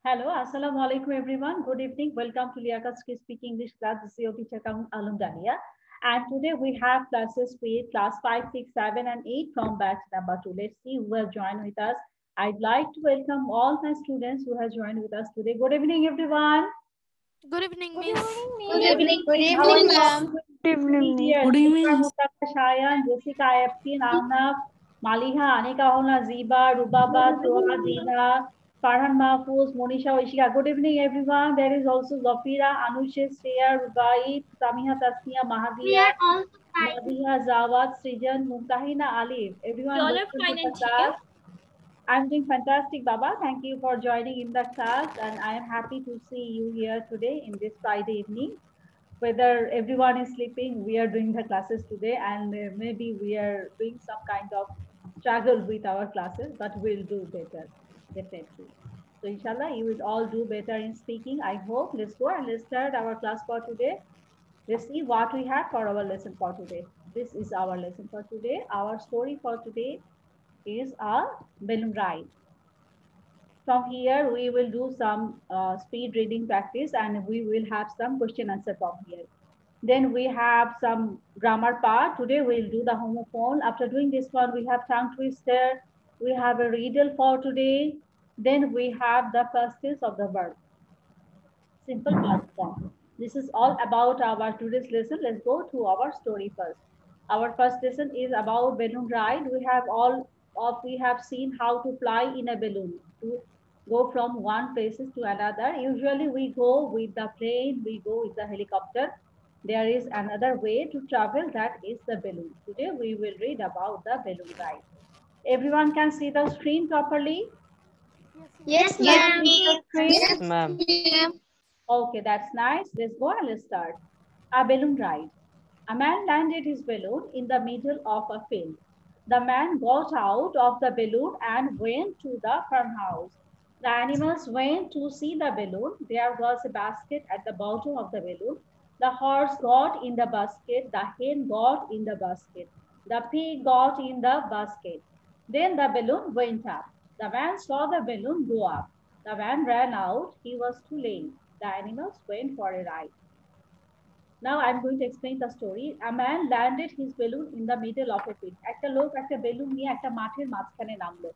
Hello, Assalamu alaikum everyone. Good evening. Welcome to Liaquat Speak English class. This is your teacher Alum Dania. And today we have classes with class 5, 6, 7, and 8 from batch number 2. Let's see who will join with us. I'd like to welcome all my students who have joined with us today. Good evening, everyone. Good evening, Good Miss. evening, Good Miss. evening. Good How are evening, you all ma'am. doing? Good evening. Here, Good Shifa, evening. Mutaka, Shayan, Jessica, Eptin, Arnab, Maliha, Anika, Hona, Ziba, Rubaba, Toha, Dina, Farhan Mahfouz, Monisha, Ishika. Good evening, everyone. There is also Zafira, Anushe, Shreya, Rubai, Samiha, Tasnia, We Mahadia, are also fine. Nadiha, Zawad, Srijan, Mumtahina, Alif. You Everyone, all are welcome to fine, the and you? class. I'm doing fantastic, Baba. Thank you for joining in the class, and I am happy to see you here today in this Friday evening. Whether everyone is sleeping, we are doing the classes today, and maybe we are doing some kind of struggle with our classes, but we'll do better, definitely. So, inshallah, you will all do better in speaking. I hope. Let's go and let's start our class for today. Let's see what we have for our lesson for today. This is our lesson for today. Our story for today is a balloon ride. From here, we will do some speed reading practice and we will have some question answer from here. Then we have some grammar part. Today we'll do the homophone. After doing this one, we have tongue twister. We have a riddle for today. Then we have the first tense of the verb. Simple past form. This is all about our today's lesson. Let's go to our story first. Our first lesson is about balloon ride. We have seen how to fly in a balloon to go from one places to another. Usually we go with the plane, we go with the helicopter. There is another way to travel, that is the balloon. Today we will read about the balloon ride. Everyone can see the screen properly? Yes, Can you Yes, ma'am. see the Miss. screen? Yes, ma'am. Okay, that's nice. Let's go and let's start. A balloon ride. A man landed his balloon in the middle of a field. The man got out of the balloon and went to the farmhouse. The animals went to see the balloon. There was a basket at the bottom of the balloon. The horse got in the basket. The hen got in the basket. The pig got in the basket. Then the balloon went up. The man saw the balloon go up. The man ran out. He was too late. The animals went for a ride. Now I'm going to explain the story. A man landed his balloon in the middle of a field. একটা লোক একটা balloon নিয়ে একটা মাঠের মাঝখানে নামলো।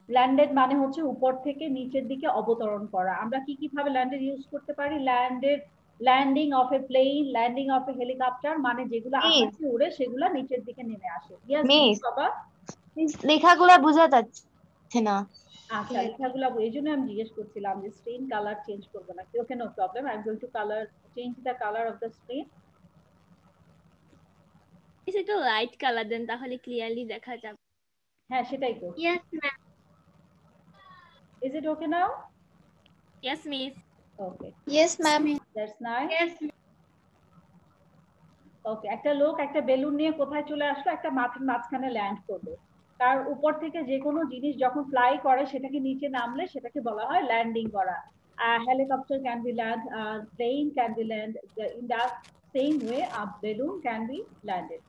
Landed মানে হচ্ছে উপর থেকে নিচের দিকে অবতরণ করা। আমরা কি কি ভাবে ল্যান্ডেড ইউজ করতে পারি? Landed, landing of a plane, landing of a helicopter, মানে যেগুলো আকাশে উড়ে সেগুলো নিচের দিকে নেমে আসে। ইয়েস মিস বাবা। লেখাগুলা বোঝা যাচ্ছে না। আচ্ছা, লেখাগুলো এই জন্য আমি জিজ্ঞেস করছিলাম যে স্ক্রিন কালার চেঞ্জ করবো নাকি। Okay, no problem. I am going to colour change the colour of the screen. একটু লাইট কালার দেন তাহলে ক্লিয়ারলি দেখা যাবে। হ্যাঁ, সেটাই তো। Yes, ma'am. Is it okay now? Yes, Miss. Okay, Yes, ma'am. that's nice. Yes, Okay, একটা লোক একটা বেলুন নিয়ে কোথায় চলে আসলো? একটা মাঠের মাঝখানে ল্যান্ড করলো। তার উপর থেকে যে কোনো জিনিস যখন ফ্লাই করে সেটাকে নিচে নামলে সেটাকে বলা হয় ল্যান্ডিং করা। Helicopter can be land, plane can be land. In that same way, a balloon can be landed.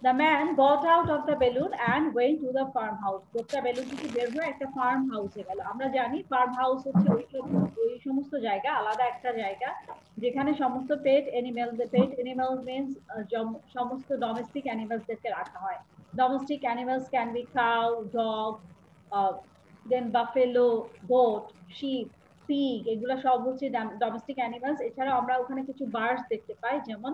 The man got out of the balloon and went to the farmhouse. লোকটা balloon থেকে বের হয়ে একটা farm হাউসে গেল। আমরা জানি farm house হচ্ছে ওই সমস্ত জায়গা, আলাদা একটা জায়গা যেখানে সমস্ত পেট এনিম্যাল মিন্স সমস্ত ডোমেস্টিক অ্যানিমালসদেরকে রাখা হয়। Domestic animals can be cow, dog, then buffalo, goat, sheep, pig, এগুলো সব হচ্ছে ডোমেস্টিক অ্যানিমালস। এছাড়াও আমরা ওখানে কিছু বার্ডস দেখতে পাই, যেমন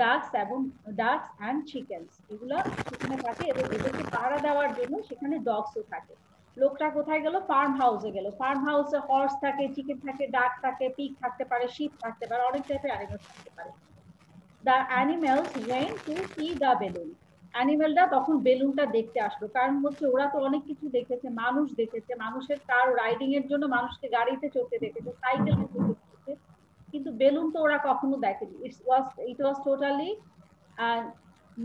ডাকস অ্যান্ড চিকেনস, এগুলো সেখানে থাকে এবং এদেরকে পাহারা দেওয়ার জন্য সেখানে ডগসও থাকে। লোকটা কোথায় গেল? ফার্ম হাউসে গেল। ফার্ম হাউসে হর্স থাকে, চিকেন থাকে, ডাক থাকে, পিগ থাকতে পারে, শিপ থাকতে পারে, অনেক টাইপের অ্যানিমেলস থাকতে পারে। The animals went to see the balloon. অ্যানিমেলটা তখন বেলুনটা দেখতে আসলো। কারণ হচ্ছে ওরা তো অনেক কিছু দেখেছে, মানুষ দেখেছে, মানুষের কার রাইডিং এর জন্য মানুষকে গাড়িতে চড়তে দেখেছে, সাইকেলে চড়তে দেখেছে, কিন্তু বেলুন তো ওরা কখনো দেখেনি। It was totally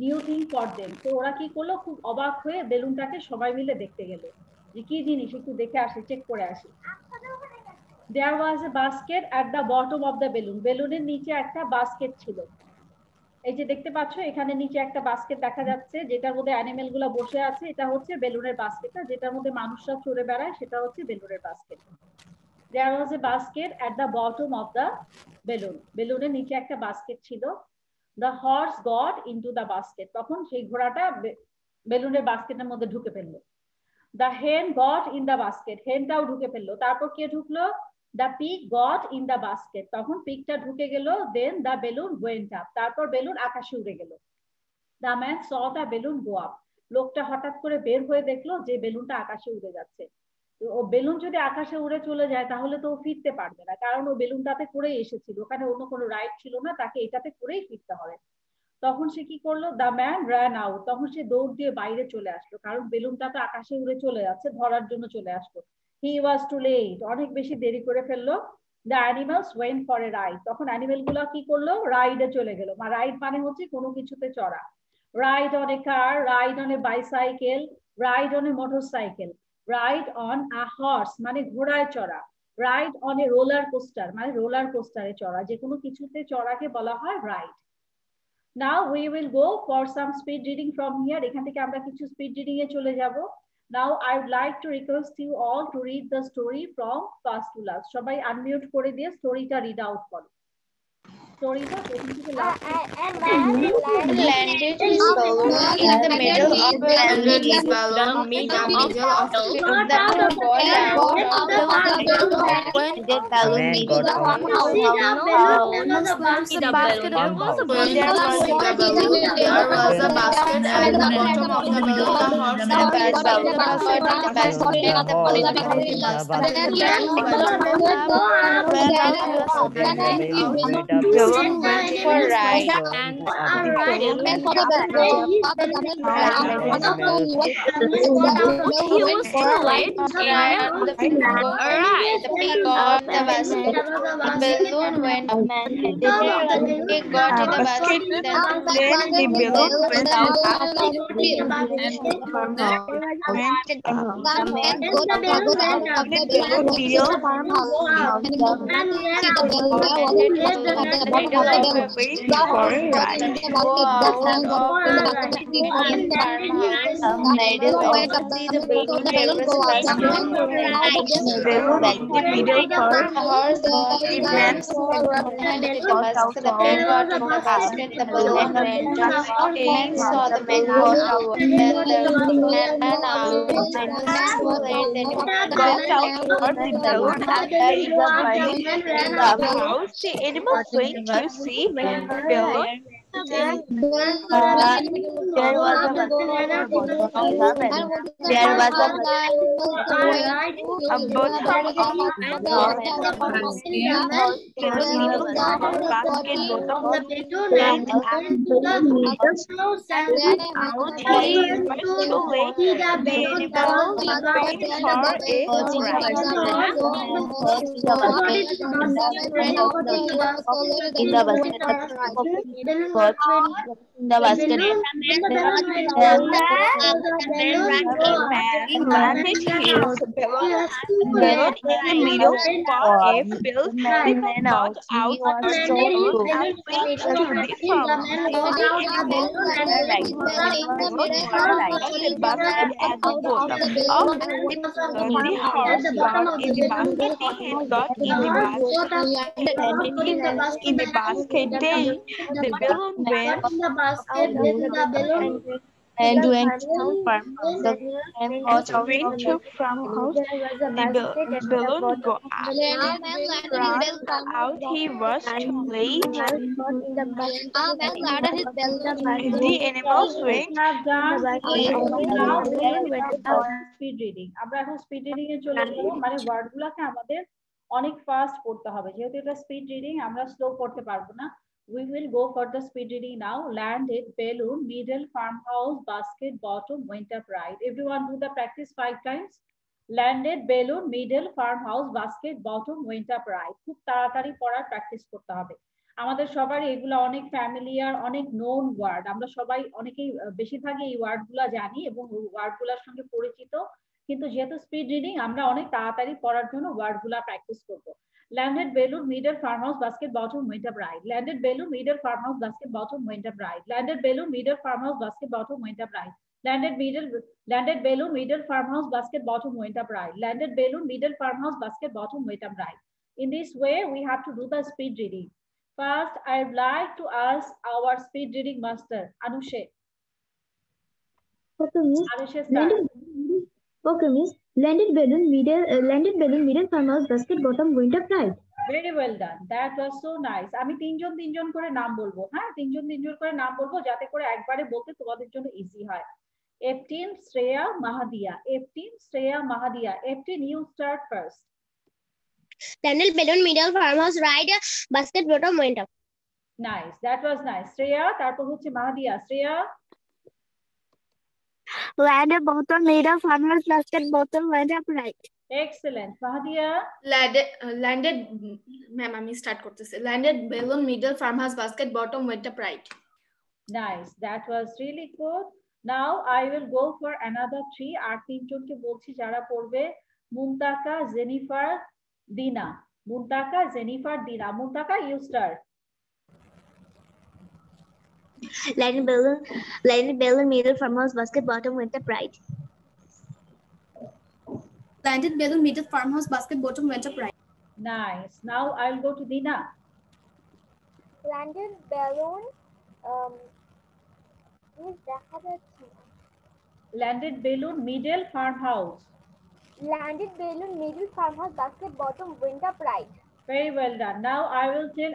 new thing for them. তো ওরা কি করলো? খুব অবাক হয়ে বেলুনটাকে সবাই মিলে দেখতে গেল যে কি জিনিস, একটু দেখে আসি, চেক করে আসি। There was a basket at the bottom of the balloon. বেলুনের নিচে একটা বাস্কেট ছিল। এই যে দেখতে পাচ্ছ এখানে নিচে একটা বাস্কেট দেখা যাচ্ছে, যেটার মধ্যে অ্যানিমেল গুলো বসে আছে। এটা হচ্ছে বেলুনের বাস্কেটটা, যেটার মধ্যে মানুষরা চড়ে বেড়ায়, সেটা হচ্ছে বেলুনের basket. There was a basket at the bottom of the balloon. বেলুনের নিচে একটা বাস্কেট ছিল। The horse got into the basket. তখন সেই ঘোড়াটা বেলুনের বাস্কেটের মধ্যে ঢুকে ফেললো। The hen got in the basket. হেনটাও ঢুকে ফেললো। তারপর কে ঢুকলো? The pig got in the basket. তখন পিগটা ঢুকে গেল। Then the balloon went up. তারপর বেলুন আকাশে উড়ে গেল। The man saw the balloon go up. লোকটা হঠাৎ করে বের হয়ে দেখলো যে বেলুনটা আকাশে উড়ে যাচ্ছে। ও বেলুন যদি আকাশে উড়ে চলে যায় তাহলে তো ও ফিরতে পারবে না, কারণ ও বেলুনটাতে করেই এসেছিল, ওখানে অন্য কোনো রাইড ছিল না, তাকে এটাতে করেই ফিরতে হবে। তখন সে কি করলো? The man run out. তখন সে দৌড় দিয়ে বাইরে চলে আসলো, কারণ বেলুনটা তো আকাশে উড়ে চলে যাচ্ছে, ধরার জন্য চলে আসলো। হি ওয়াজ টু লেট। অনেক বেশি দেরি করে ফেললো। The animals went for a ride. তখন অ্যানিমেল গুলো কি করলো? রাইডে চলে গেল। রাইড মানে হচ্ছে কোনো কিছুতে চড়া। Ride on a car, ride on a bicycle, ride on a motorcycle, ride on a horse মানে ঘোড়ায় চড়া, ride on a roller coaster মানে রোলার কোস্টারে চড়া। যে কোনো কিছুতে চড়াকে বলা হয় ride. Now we will go for some speed reading from here. এখান থেকে আমরা কিছু স্পিড রিডিং এ চলে যাব। Now I would like to request you all to read the story from first to last. সবাই আনমিউট করে দিয়ে স্টোরিটা রিড আউট করো। স্টোরিটা প্রথম থেকে last. Landed his balloon in the middle of the Landed his balloon in the middle of the The man got out of the balloon got middle out. There was a basket at the bottom of the balloon. The horse got in the balloon went for ride. He was too late and The pig got the basket. The balloon went up. He got in the basket. Then the balloon went out. And went to farmhouse. The man got out of the farmhouse. The balloon got out. He was too late. The animals went. Speed reading. আমরা এখন speed reading a চলে যাব, মানে word গুলোকে আমাদের অনেক fast পড়তে হবে, যেহেতু এটা স্পিড রিডিং আমরা স্লো পড়তে পারবো না। We will go for the speed reading now. Landed, balloon, middle, farmhouse, basket, bottom, went up, right. Everyone do the practice 5 times. Landed, balloon, middle, farmhouse, basket, bottom, went up, right. খুব তাড়াতাড়ি পড়ার practice করতে হবে। আমাদের সবারই এগুলো অনেক familiar, অনেক নোন ওয়ার্ড। আমরা সবাই অনেকেই বেশিরভাগই এই ওয়ার্ডগুলো জানি এবং ওয়ার্ডগুলোর সঙ্গে পরিচিত, কিন্তু যেহেতু স্পিড রিডিং আমরা অনেক তাড়াতাড়ি পড়ার জন্য ওয়ার্ডগুলো প্র্যাকটিস করব। Landed, balloon, middle, farmhouse, basket, bottom, went up, right. Landed, balloon, middle, farmhouse, basket, bottom, went up, right. Landed, balloon, middle, farmhouse, basket, bottom, went up, right. Landed balloon, middle farmhouse, basket bottom went up right. Landed balloon, middle farmhouse, basket bottom went up right. In this way, we have to do the speed reading. First, I'd like to ask our speed reading master, Anushe. Okay, miss. Anushe, start. Okay, miss. Landed balloon, middle farmhouse, basket bottom went up right. Very well done. That was so nice. আমি তিনজন করে নাম বলবো, হ্যাঁ তিনজন করে নাম বলবো যাতে করে একবারে বলতে তোমাদের জন্য ইজি হয়। F-team, Shreya, Mahadia. F-team, Shreya, Mahadia. F-team, you start first. Landed balloon, middle farmhouse, right, basket bottom went up. Nice. That was nice. Shreya, তারপর হচ্ছে Mahadia. Shreya. Landed bottom, middle farmhouse, basket bottom went up right. Excellent. Mahadia. Landed ma'am আমি start করতেছি landed balloon middle farmhouse basket bottom went up right. Nice. That was really good. Now I will go for another three. আর তিনজনকে বলছি যারা পড়বে, Muntaka, Jennifer, Dina. Muntaka, Jennifer, Dina. Muntaka, you start. Landed balloon, middle farmhouse, basket bottom went up right. Landed balloon middle farmhouse basket bottom went up right. Nice. Now I'll go to Dina. Landed balloon, Landed balloon, middle farmhouse. landed balloon, middle farmhouse, basket bottom went up right. Very well done. Now I will tell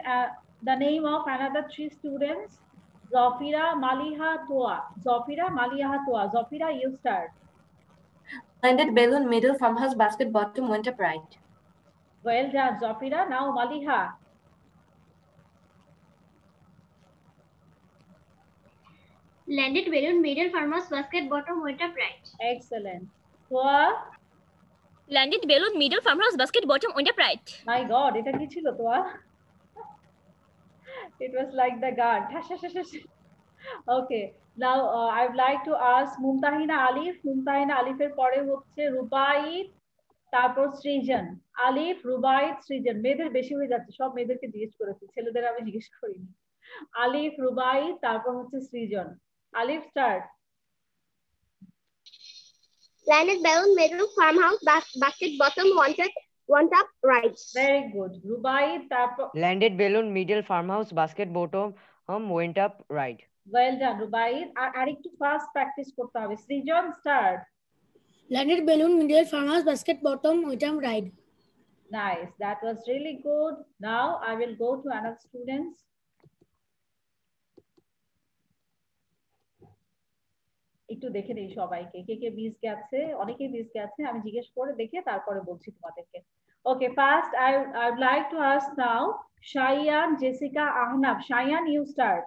the name of another three students. Zafira, Maliha, Toa. Zafira, Maliha, Toa. Zafira, you start. Landed balloon, middle farmhouse, basket bottom went up right. Well done, Zafira. Now Maliha. Landed balloon, middle farmhouse, basket bottom went up right. Excellent. Toa. Landed balloon, middle farmhouse, basket bottom went up right. My God, এটা কি ছিল Toa? It was like the guard. Okay. Now I would like to ask Mumtahina Alif. Mumtahina Alifের পরে হচ্ছে রুবাইত, তারপর সৃজন। আলিফ, রুবাইত, সৃজন। মেয়েদের বেশি হয়ে যাচ্ছে, সব মেয়েদেরকে জিজ্ঞেস করেছি, ছেলেদের আমি জিজ্ঞেস করিনি। আলিফ, রুবাইত, তারপর হচ্ছে সৃজন। আলিফ, start. Landed balloon, middle farmhouse, basket bottom went up right. Very good. রুবাইত, তারপর Landed balloon, middle farmhouse, basket bottom went up right. Well done, রুবাইত। আর একটু ফাস্ট প্র্যাকটিস করতে হবে। সৃজন, start. Landed balloon, middle farmhouse, basket bottom went up right. Nice. That was really good. Now I will go to another students. একটু দেখে নেই সবাইকে, কে কে miss গেছে। অনেকেই miss গেছে, আমি জিজ্ঞেস করে দেখে তারপরে বলছি তোমাদেরকে। Okay, first I would like to ask now Shayan, Jessica, Ahnaf. Shayan, you start.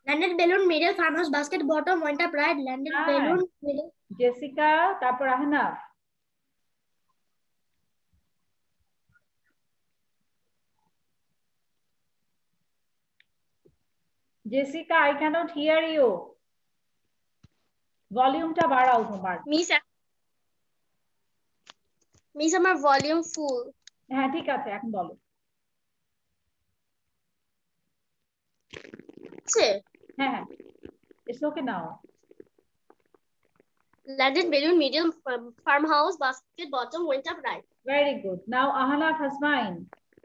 Landed balloon, middle farmhouse, basket bottom went up right. Landed Nice. balloon, middle. Jessica, তারপর Ahnaf. Jessica, I cannot hear you. ভলিউমটা বাড়াও তোমার। Miss, আমার volume full. হ্যাঁ ঠিক আছে, এখন বলো। হ্যাঁ হ্যাঁ, it's okay now. Landed balloon, middle farmhouse, basket bottom went up right. Very good. Now Ahnaf Hasmain.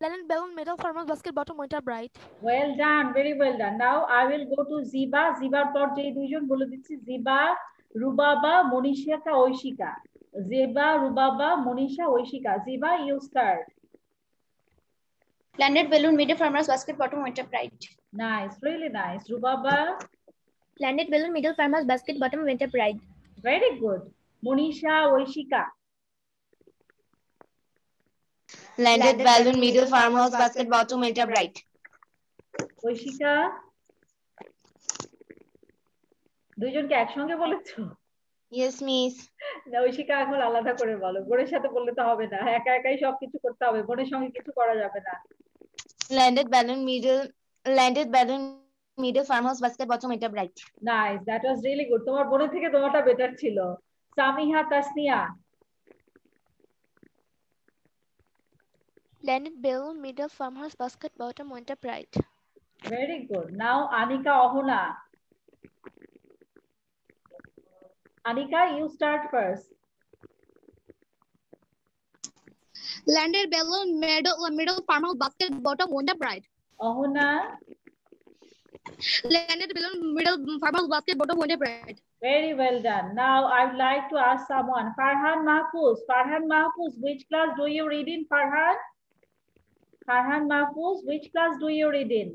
Landed balloon, middle farmhouse, basket bottom went up right. Well done, very well done. Now I will go to Ziba. Zibar পর যে দুইজন বলে দিচ্ছি, জিবা, রুবাবা, মনীষিকা, ঐশিকা। জিবা, রুবাবা, মনীষা, ঐশিকা। জিবা, you start. Landed balloon, middle farmhouse, basket bottom went up right. Nice, really nice. Rubaba. Landed balloon, middle farmhouse, basket bottom went up right. Very good. Monisha, Oishika. Landed balloon, middle farmhouse, basket bottom went up right. Oishika. দুইজনকে একসঙ্গে বলেছো? Yes, miss. না, ঐশিকা এখন আলাদা করে বলো। বোনের সাথে বললে তো হবে না, একা একাই সবকিছু করতে হবে, বোনের সঙ্গে কিছু করা যাবে না। Landed balloon, middle farmhouse, basket bottom went up right. Nice, that was really good. তোমার বোনের থেকে তোমারটা বেটার ছিল। Samiha, Tasnia. Landed balloon, middle farmhouse, basket bottom went up right. Very good. Now Anika, Ohuna. Anika, you start first. Landed balloon, middle farmhouse, basket bottom, wonder bride. Ahuna. Landed balloon, middle farmhouse, basket bottom, wonder bride. Very well done. Now I would like to ask someone. Farhan Mahfouz. Farhan Mahfouz, which class do you read in, Farhan? Farhan Mahfouz, which class do you read in?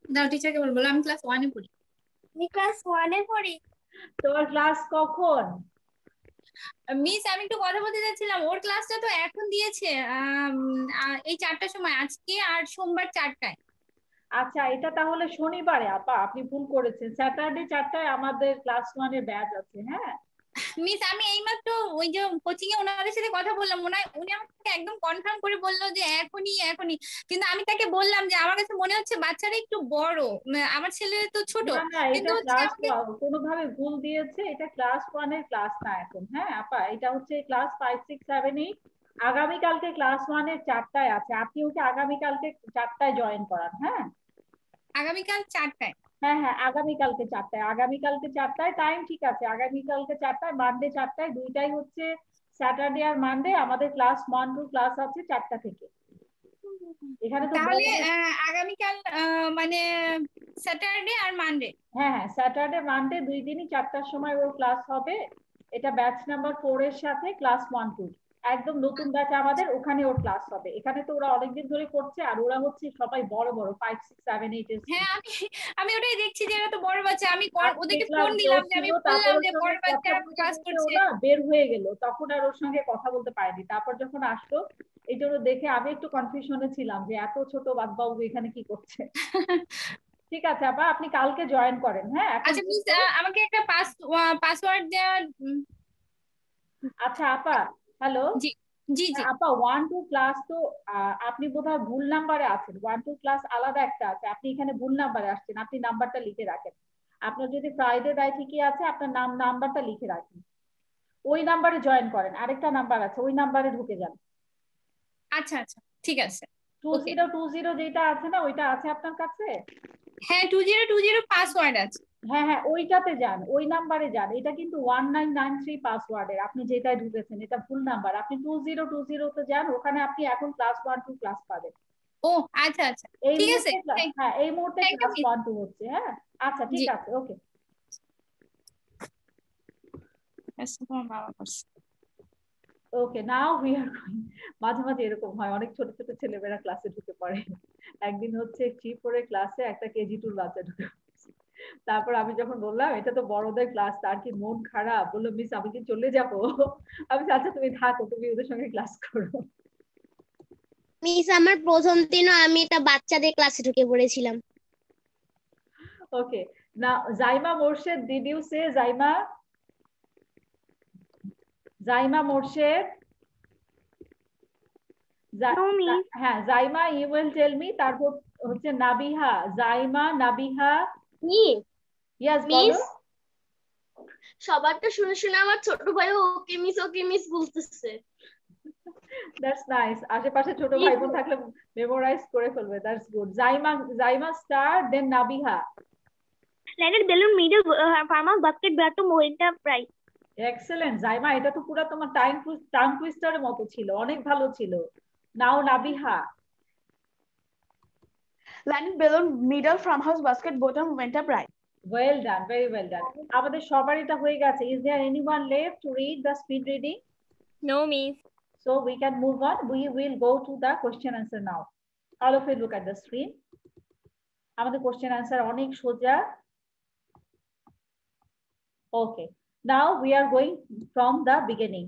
No, teacher ke bolo আমি class 1 এ পড়ি। আমি class 1 এ পড়ি। তোমার class কখন? Miss আমি একটু কথা বলতে যাচ্ছিলাম, ওর ক্লাসটা তো এখন দিয়েছে এই 4টার সময়, আজকে আর সোমবার 4টায়। আচ্ছা, এটা তাহলে শনিবারে আপা, আপনি ভুল করেছেন। স্যাটারডে 4টায় আমাদের ক্লাস 1 এর ব্যাচ আছে। হ্যাঁ মিস, আমি এইমাত্র ওই যে কোচিং এ ওনাদের সাথে কথা বললাম, উনি আমাকে একদম কনফার্ম করে বললো যে এখনই, কিন্তু আমি তাকে বললাম যে আমার কাছে মনে হচ্ছে বাচ্চারা একটু বড়, আমার ছেলে তো ছোট। না, এটা ক্লাস কোনোভাবে ভুল দিয়েছে, এটা ক্লাস 1 এর ক্লাস না এখন। হ্যাঁ আপা, এটা হচ্ছে ক্লাস 5, 6, 7, 8। আগামীকালকে ক্লাস 1 এর 4টায় আছে, আপনি ওকে আগামীকালকে 4টায় জয়েন করান। হ্যাঁ আগামীকাল 4টায়? হ্যাঁ হ্যাঁ, আগামীকালকে 4টায়, আগামীকালকে 4টায় টাইম ঠিক আছে। আগামীকালকে 4টায়, মানডে 4টায়, দুইটাই হচ্ছে স্যাটারডে আর মানডে আমাদের ক্লাস 1 2 ক্লাস আছে 4টা থেকে। এখানে তো তাহলে আগামীকাল মানে স্যাটারডে আর মানডে? হ্যাঁ হ্যাঁ, স্যাটারডে মানডে 2 দিনই 4টার সময় ওর ক্লাস হবে। এটা ব্যাচ নাম্বার 4 এর সাথে ক্লাস 1 2 একদম নতুন ব্যাচ আমাদের, ওখানে ওর ক্লাস হবে। এখানে তো ওরা অনেকদিন ধরে করছে, আর ওরা হচ্ছে সবাই বড় বড় 5 6 7 8 এর। হ্যাঁ আমি ওটাই দেখছি যে এরা তো বড় বাচ্চা। আমি ওদেরকে ফোন দিলাম যে আমি বললাম যে বড় বাচ্চা ক্লাস করছে। ওরা বের হয়ে গেল, তখন আর ওর সঙ্গে কথা বলতে পারিনি। তারপর যখন আসলো, এই জন্য দেখে আমি একটু কনফিউশনে ছিলাম যে এত ছোট বাচ্চাবাবু এখানে কি করছে। ঠিক আছে আপা, আপনি কালকে জয়েন করেন। হ্যাঁ আচ্ছা মিস, আমাকে একটা পাসওয়ার্ড দেওয়া। আচ্ছা আপা, হ্যালো। জি জি জি আপা, 1 2 ক্লাস তো আপনি বোধহয় ভুল নাম্বারে আছেন। 1 2 ক্লাস আলাদা একটা আছে, আপনি এখানে ভুল নাম্বারে আসছেন। আপনি নাম্বারটা লিখে রাখেন। আপনার যদি ফ্রাইডে দেয় ঠিকই আছে, আপনার নাম্বারটা লিখে রাখেন। ওই নাম্বারে জয়েন করেন। আরেকটা নাম্বার আছে, ওই নাম্বারে ঢুকে যান। আচ্ছা আচ্ছা ঠিক আছে। 2020 যেটা আছে না, ওইটা আছে আপনার কাছে? হ্যাঁ 2020 পাসওয়ার্ড আছে। হ্যাঁ হ্যাঁ, ওইটাতে যান, ওই নাম্বারে যান। এটা কিন্তু 1993 পাসওয়ার্ডের, আপনি যেটায় ঢুকেছেন এটা ভুল নাম্বার। আপনি 2020 তে যান, ওখানে আপনি এখন ক্লাস 1 2 ক্লাস পাবেন। ও আচ্ছা আচ্ছা ঠিক আছে। হ্যাঁ, এই মুহূর্তে ক্লাস 1 2 হচ্ছে। হ্যাঁ আচ্ছা ঠিক আছে, ওকে। ওকে, নাও উই আর গোইং। মাঝে মাঝে এরকম হয়, অনেক ছোট ছোট ছেলেমেয়েরা ক্লাসে ঢুকে পড়ে। একদিন হচ্ছে 3 4 ক্লাসে একটা কেজি 2 বাচ্চা ঢুকে। তারপর আমি যখন বললাম এটা তো বড়দের ক্লাস, তার কি মন খারাপ, বললো মিস আমি কি চলে যাব? আমি আচ্ছা তুমি থাকো, তুমি ওদের সঙ্গে ক্লাস করো। মিস, আমার প্রথম দিনও আমি একটা বাচ্চাদের ক্লাসে ঢুকে পড়েছিলাম। ওকে, না Zaima Morshed, did you say Zaima? Zaima Morshed? হ্যাঁ Zaima, you will tell me. তারপর হচ্ছে নাবিহা, জাইমা নাবিহা। ইয়েস বলো। সবারটা শুনে শুনে আমার ছোট ভাই ওকে মিস বলতেছে। That's nice. আশেপাশে ছোট ভাই বোন থাকলে মেমোরাইজ করে ফেলবে। That's good. Zaima start, then Nabiha. Landed balloon, middle farmhouse, basket bottom, winter bride. Excellent Zaima, এটা তো পুরো তোমার টাং টুইস্টারের মতো ছিল, অনেক ভালো ছিল। নাও Nabiha. Landed balloon, middle farmhouse, basket bottom, winter bride. Well done, very well done. আমাদের সবার এটা হয়ে গেছে। Is there anyone left to read the speed reading? No miss. So we can move on. We will go to the question answer now. All of you look at the screen. আমাদের question answer অনেক সোজা। Okay, now we are going from the beginning.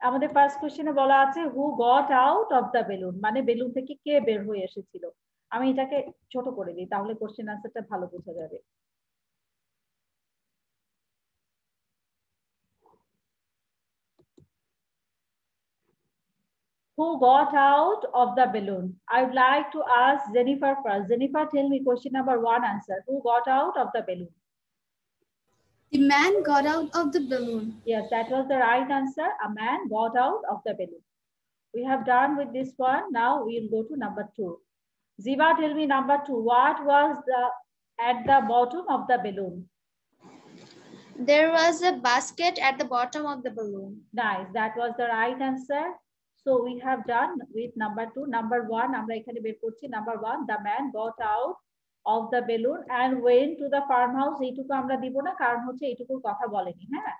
আমাদের first কোশ্চেনে বলা আছে who got out of the balloon, মানে balloon থেকে কে বের হয়ে এসেছিল। আমি এটাকে ছোট করে দিই, তাহলে কোশ্চেন আনসারটা ভালো বোঝা যাবে। Who got out of the balloon? I would like to ask Jennifer first. Jennifer, tell me question number 1 answer. Who got out of the balloon? The man got out of the balloon. Yes, that was the right answer. A man got out of the balloon. We have done with this one. Now we will go to number 2. Ziva, tell me number 2. What was at the bottom of the balloon? There was a basket at the bottom of the balloon. Nice. That was the right answer. So we have done with number 2. Number 1, আমরা এখানে বের করছি। Number 1, the man got out of the balloon and went to the farmhouse. এইটুকু আমরা দিব না, কারণ হচ্ছে এইটুকুর কথা বলেনি। হ্যাঁ,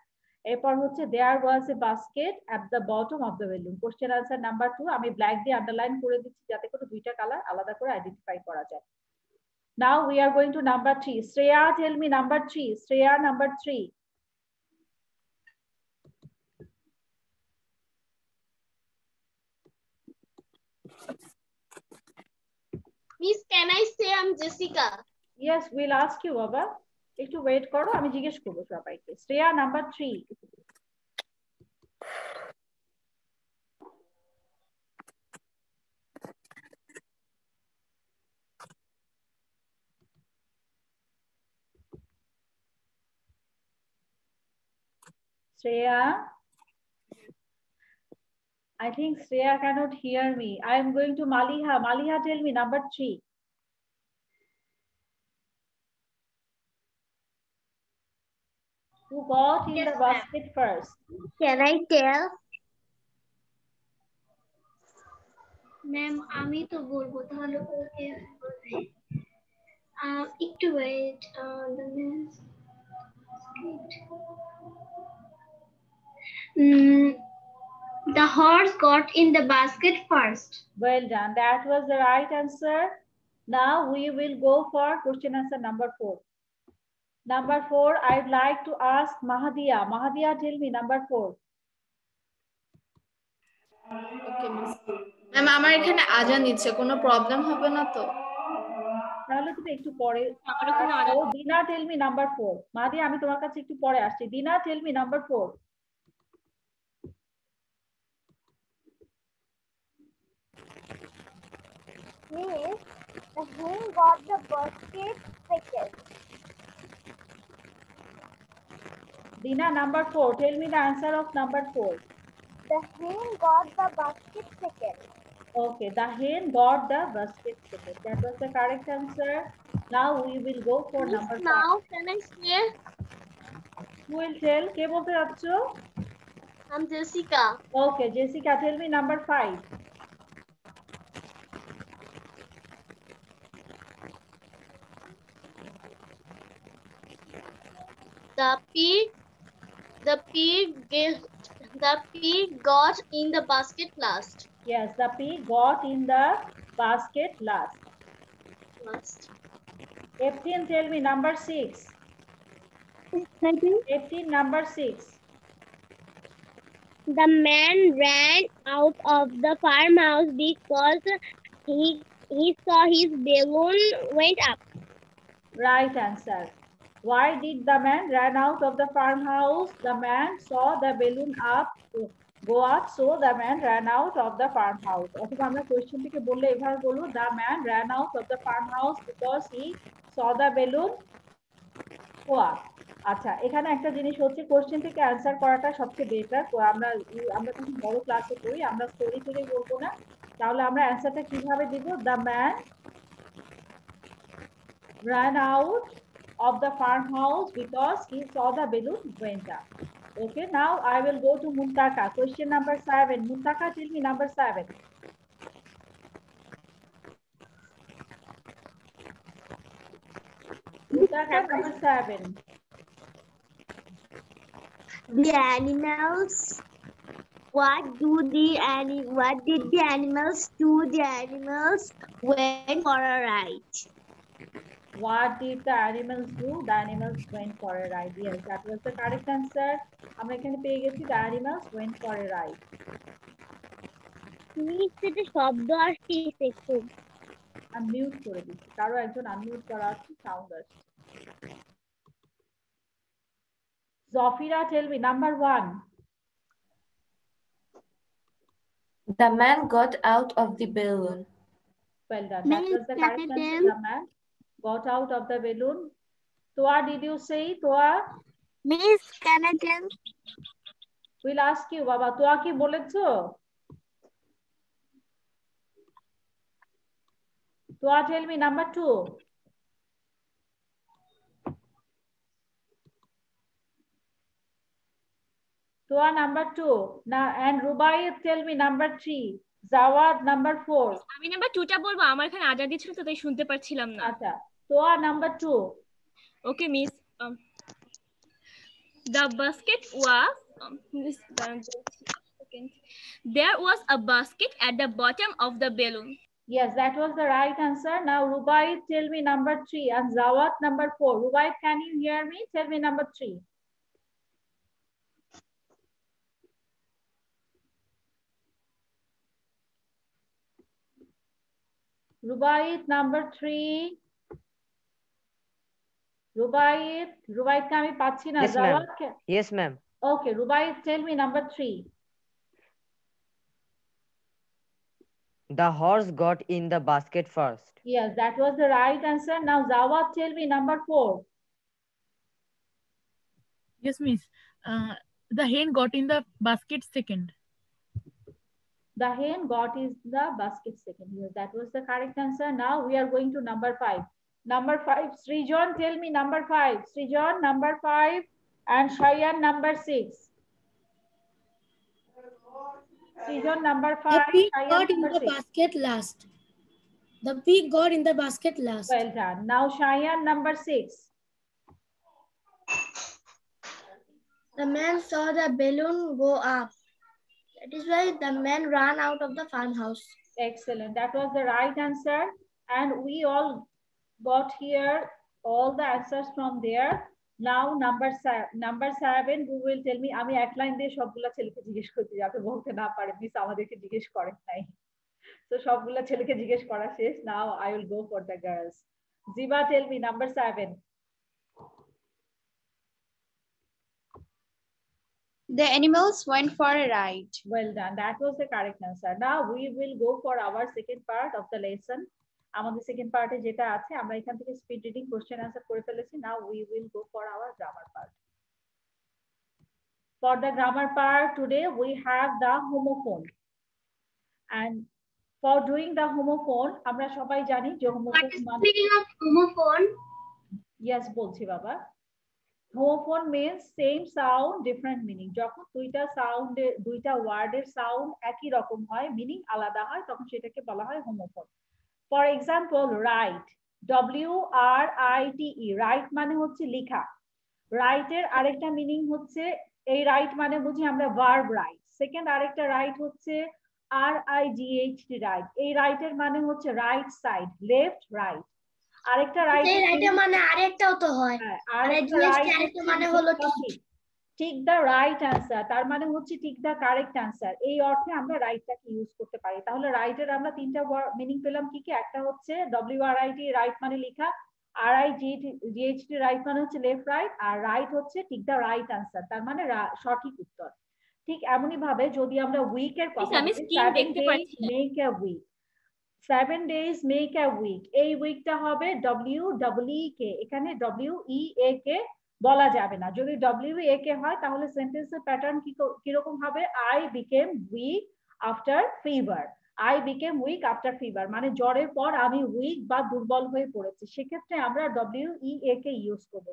এরপর হচ্ছে there was a basket at the bottom of the balloon. Question answer number 2 আমি ব্ল্যাক দিয়ে আন্ডারলাইন করে দিচ্ছি যাতে করে দুইটা কালার আলাদা করে আইডেন্টিফাই করা যায়। Now we are going to number 3. Shreya, tell me number 3. Shreya, number 3. Miss, can I say I'm Jessica? Yes, we'll ask you, Baba. একটু ওয়েট করো, আমি জিজ্ঞেস করবো সবাইকে। Shreya, number 3. Shreya, I think Shreya cannot hear me. I am going to Maliha. Maliha, tell me number 3. Who got in the basket first? Can I tell? Ma'am আমি তো বলবো তাহলে ওকে বলবে একটু wait the horse got in the basket first. Well done. That was the right answer. Now we will go for question answer number 4. Number 4, I'd like to ask Mahadia. Mahadia, tell me number 4. Okay miss. Ma'am আমার এখানে আজান দিচ্ছে, কোনো problem হবে না তো? তাহলে তুমি একটু পরে দিনা, টেল মি নাম্বার 4. মাদি, আমি তোমার কাছে একটু পরে আসছি। Dina, tell me number 4. Miss, the hen got the basket second. Dina, number 4. Tell me the answer of number 4. The hen got the basket second. Okay, the hen got the basket second. That was the correct answer. Now we will go for Miss, number 5. now can I say? Who will tell? কে বলতে যাচ্ছো? I'm Jessica. Okay, Jessica, tell me number 5. The pig got in the basket last. Yes, the pig got in the basket last. 18, tell me number 6. 18, number 6. The man ran out of the farmhouse because he saw his balloon went up. Right answer. Why did the man run out of the farmhouse? The man saw the balloon go up, so the man ran out of the farmhouse. অথবা আমরা কোয়েশ্চেনটিকে বললে এভাবে বলবো, the man ran out of the farmhouse because he saw the balloon go up. আচ্ছা, এখানে একটা জিনিস হচ্ছে কোশ্চেন থেকে অ্যান্সার করাটা সবচেয়ে বেটার। আমরা যখন বড় ক্লাসে করি আমরা স্টোরি থেকে বলবো না, তাহলে আমরা অ্যান্সারটা কিভাবে দিব? the man ran out of the farmhouse because he saw the balloon went up. Okay, now I will go to Muntaka. Question number 7. Muntaka, tell me number 7. Muntaka, number 7. The animals. What did the animals do? The animals went for a ride. What did the animals do? The animals went for a ride. Yes, that was the correct answer. আমরা এখানে পেয়ে গেছি the animals went for a ride. নিচে শব্দ আসছে একটু। Unmute করে দিচ্ছি, কারো একজন আনমিউট করা আছে, সাউন্ড আসছে। Zafira, tell me number 1. The man got out of the balloon. Well done. That was the correct answer. The man got out of the balloon. Toa, did you say? Toa? Miss, can I tell? We'll ask you, Baba. Toa কি বলেছো? Toa, tell me number 2. Toa number 2. Now and Rubaiyat tell me number 3. Zawad number 4. আমি number 2টা বলবো, আমার এখানে আজাদি ছিল তো তাই শুনতে পারছিলাম না। আচ্ছা, Toa number 2. Okay, miss. The basket was there was a basket at the bottom of the balloon. Yes, that was the right answer. Now Rubaiyat tell me number 3 and Zawad number 4. Rubaiyat, can you hear me? Tell me number 3. Rubaiyat number 3. Rubaiyat ka ami pachhi na. Yes, ma'am. Yes, ma'am. Okay, Rubaiyat tell me number 3. The horse got in the basket first. Yes, that was the right answer. Now Zawad tell me number 4. Yes, miss. The hen got in the basket second. The hen got in the basket second. Yes, that was the correct answer. Now we are going to number 5. Number 5, Srijan, tell me number 5. Srijan, number 5 and Shayan number 6. Srijan, number 5. The pig Shayan, got in number the 6. basket last. The pig got in the basket last. Well done. Now Shayan, number 6. The man saw the balloon go up. That is why the man ran out of the farmhouse. Excellent. That was the right answer. And we all got here all the answers from there. Now number 7, who will tell me? আমি এক line দিয়ে সবগুলা ছেলেকে জিজ্ঞেস করতে যাতে বলতে না পারে মিস আমাদেরকে জিজ্ঞেস করেন নাই। So সবগুলা ছেলেকে জিজ্ঞেস করা শেষ। Now I will go for the girls. Ziba, tell me number 7. The animals went for a ride. Well done. That was the correct answer. Now we will go for our second part of the lesson. আমাদের second পার্টে যেটা আছে আমরা এখান থেকে speed reading question answer করে ফেলেছি। Now we will go for our grammar part. For the grammar part today we have the homophone and for doing the homophone আমরা সবাই জানি যে হোমোফোন মানে হোমোফোন। ইয়েস বলছি বাবা। Homophone means same sound different meaning. যখন দুইটা ওয়ার্ডের সাউন্ড একই রকম হয় মিনিং আলাদা হয় তখন সেটাকে বলা হয় homophone. For example, write, W-R-I-T-E, write মানে হচ্ছে লেখা। Write এর আরেকটা মিনিং হচ্ছে এই রাইট মানে বুঝি আমরা verb right। সেকেন্ড আরেকটা রাইট হচ্ছে R-I-G-H-T রাইট। এই রাইটের মানে হচ্ছে রাইট সাইড, লেফট রাইট। আরেকটা রাইট এই রাইটের মানে আরেকটাও তো হয়। আরেকটা মানে হলো ঠিক। ঠিক দ্য রাইট আনসার, তার মানে হচ্ছে ঠিক দ্য কারেক্ট আনসার। এই অর্থে আমরা রাইটটাকে ইউজ করতে পারি। তাহলে রাইটের আমরা তিনটা মিনিং পেলাম কি কি? একটা হচ্ছে WRIT রাইট মানে লেখা, RIGHT রাইট মানে হচ্ছে লেফট রাইট, আর রাইট হচ্ছে ঠিক দ্য রাইট আনসার, তার মানে সঠিক উত্তর। ঠিক এমনই ভাবে যদি আমরা উইকের কথা বলি, 7 days make a week, 7 days make a week, এই উইকটা হবে WEEK, এখানে WEAK বলা যাবে না। যদি WEAK হয় তাহলে সেন্টেন্সের প্যাটার্ন কিরকম হবে? I became weak after fever, I became weak after fever মানে জ্বরের পর আমি উইক বা দুর্বল হয়ে পড়েছি। সেক্ষেত্রে আমরা WEAK ইউজ করব।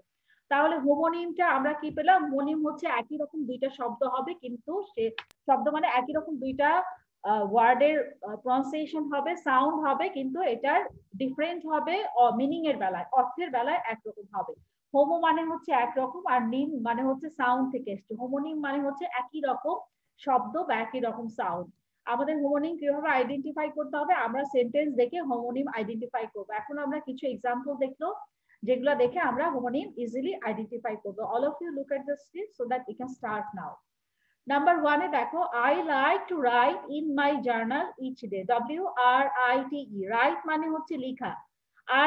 তাহলে হোমোনিমটা আমরা কি পেলাম? হোমোনিম হচ্ছে একই রকম দুইটা শব্দ হবে, কিন্তু সে শব্দ মানে একই রকম দুইটা ওয়ার্ডের প্রনাউন্সিয়েশন হবে, সাউন্ড হবে, কিন্তু এটার ডিফারেন্ট হবে মিনিং এর বেলায়, অর্থের বেলায় একরকম হবে। হোমো মানে হচ্ছে একরকম আর নিম মানে হচ্ছে সাউন্ড থেকে এসছে। হোমোনিম মানে হচ্ছে একই রকম শব্দ বা একই রকম সাউন্ড। আমাদের হোমোনিম কিভাবে আইডেন্টিফাই করতে হবে? আমরা সেন্টেন্স দেখে হোমোনিম আইডেন্টিফাই করব। এখন আমরা কিছু এক্সাম্পল দেখলো যেগুলো দেখে আমরা হোমোনিম ইজিলি আইডেন্টিফাই করব। All of you look at the screen so that you can start now. Number 1 এ দেখো, I like to write in my journal each day, WRITE right মানে হচ্ছে লেখা,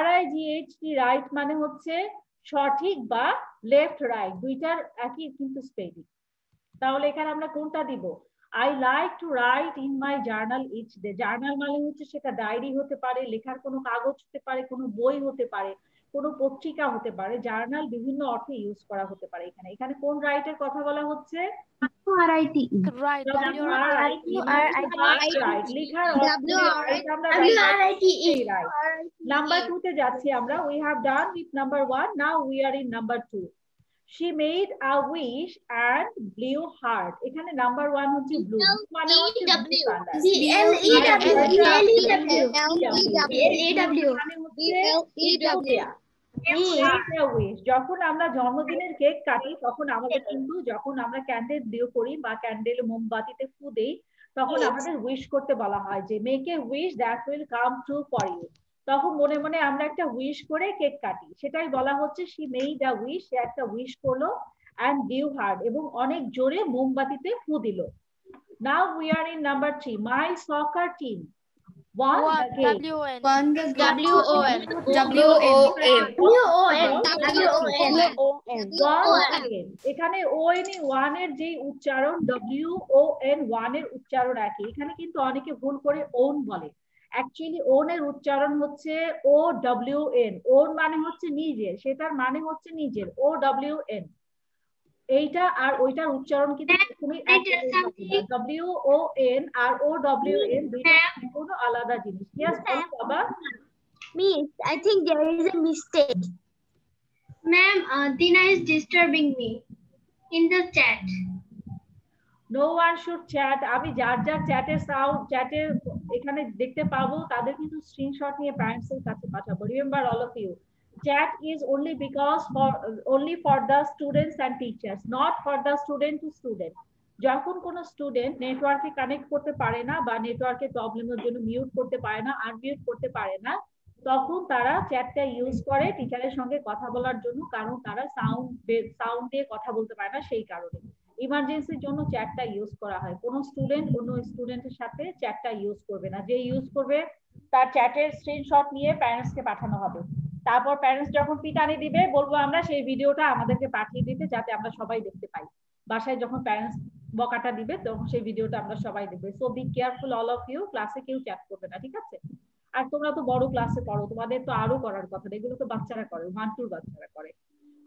RIGHT রাইট মানে হচ্ছে সঠিক বা লেফট রাইট, দুইটার একই কিন্তু স্পেলিং। তাহলে এখানে আমরা কোনটা দিব? I like to write in my journal each day, journal মানে হচ্ছে সেটা ডায়েরি হতে পারে, লেখার কোনো কাগজ হতে পারে, কোনো বই হতে পারে, কোনো পত্রিকা হতে পারে। জার্নাল বিভিন্ন অর্থে ইউজ করা হতে পারে। এখানে কোন রাইটের কথা বলা হচ্ছে? নাম্বার 2 তে যাচ্ছি আমরা। We have done with number 1, now we are in number 2. She made a wish and blew heart. এখানে নাম্বার 1 হচ্ছে ব্লু মানে হচ্ছে যখন আমরা জন্মদিনের কেক কাটি তখন আমাদের কিন্তু যখন আমরা ক্যান্ডেল ব্লো করি বা ক্যান্ডেল মোমবাতিতে ফু দেই তখন আমাদের উইশ করতে বলা হয় যে make a wish that will come true for you. তখন মনে মনে আমরা একটা উইশ করে কেক কাটি, সেটাই বলা হচ্ছে শি মেড আ উইশ, সে একটা উইশ করলো and blew hard এবং অনেক জোরে মোমবাতিতে ফু দিল। Now we are in number 3. My soccer team won the game. এখানে ওয়ান এর যে উচ্চারণ WON ওয়ান এর উচ্চারণ একই, এখানে কিন্তু অনেকে ভুল করে ওন বলে। অ্যাকচুয়ালি ওন এর উচ্চারণ হচ্ছে OWN। ওন মানে হচ্ছে নিজের, সেটার মানে হচ্ছে নিজের OWN। এইটা আর ওইটার উচ্চারণ কিন্তু WON আর OWN দুইটা সম্পূর্ণ আলাদা জিনিস। ইয়েস বাবা? Miss, I think there is a mistake. Ma'am, Tina is disturbing me in the chat. No one should chat. আমি যার যার চ্যাটের সাউন্ড চ্যাটের এখানে দেখতে পাবো তাদের কিন্তু স্ক্রিনশট নিয়ে প্যারেন্টস এর কাছে পাঠাবো। Remember all of you, chat is only for the students and teachers, not for the student to student. যখন কোনো স্টুডেন্ট নেটওয়ার্কে কানেক্ট করতে পারে না বা নেটওয়ার্কের প্রবলেমের জন্য মিউট করতে পারে না, আনমিউট করতে পারে না, তখন তারা চ্যাটটা ইউজ করে টিচারের সঙ্গে কথা বলার জন্য, কারণ তারা সাউন্ড দিয়ে কথা বলতে পারে না, সেই কারণে ইমার্জেন্সির জন্য চ্যাটটা ইউজ করা হয়। কোনো স্টুডেন্ট অন্য স্টুডেন্টের সাথে চ্যাটটা ইউজ করবে না, যে ইউজ করবে তার চ্যাটের স্ক্রিনশট নিয়ে প্যারেন্টসকে পাঠানো হবে। তারপর প্যারেন্টস যখন পিটানি দিবে বলবো আমরা সেই ভিডিওটা আমাদেরকে পাঠিয়ে দিতে, যাতে আমরা সবাই দেখতে পাই। বাসায় যখন প্যারেন্টস বকাটা দিবে তখন সেই ভিডিওটা আমরা সবাই দেখবে। So be careful all of you, ক্লাসে কেউ চ্যাট করবে না, ঠিক আছে? আর তোমরা তো বড় ক্লাসে পড়ো, তোমাদের তো আরো করার কথা, এগুলো তো বাচ্চারা করে, 1 2 বাচ্চারা করে।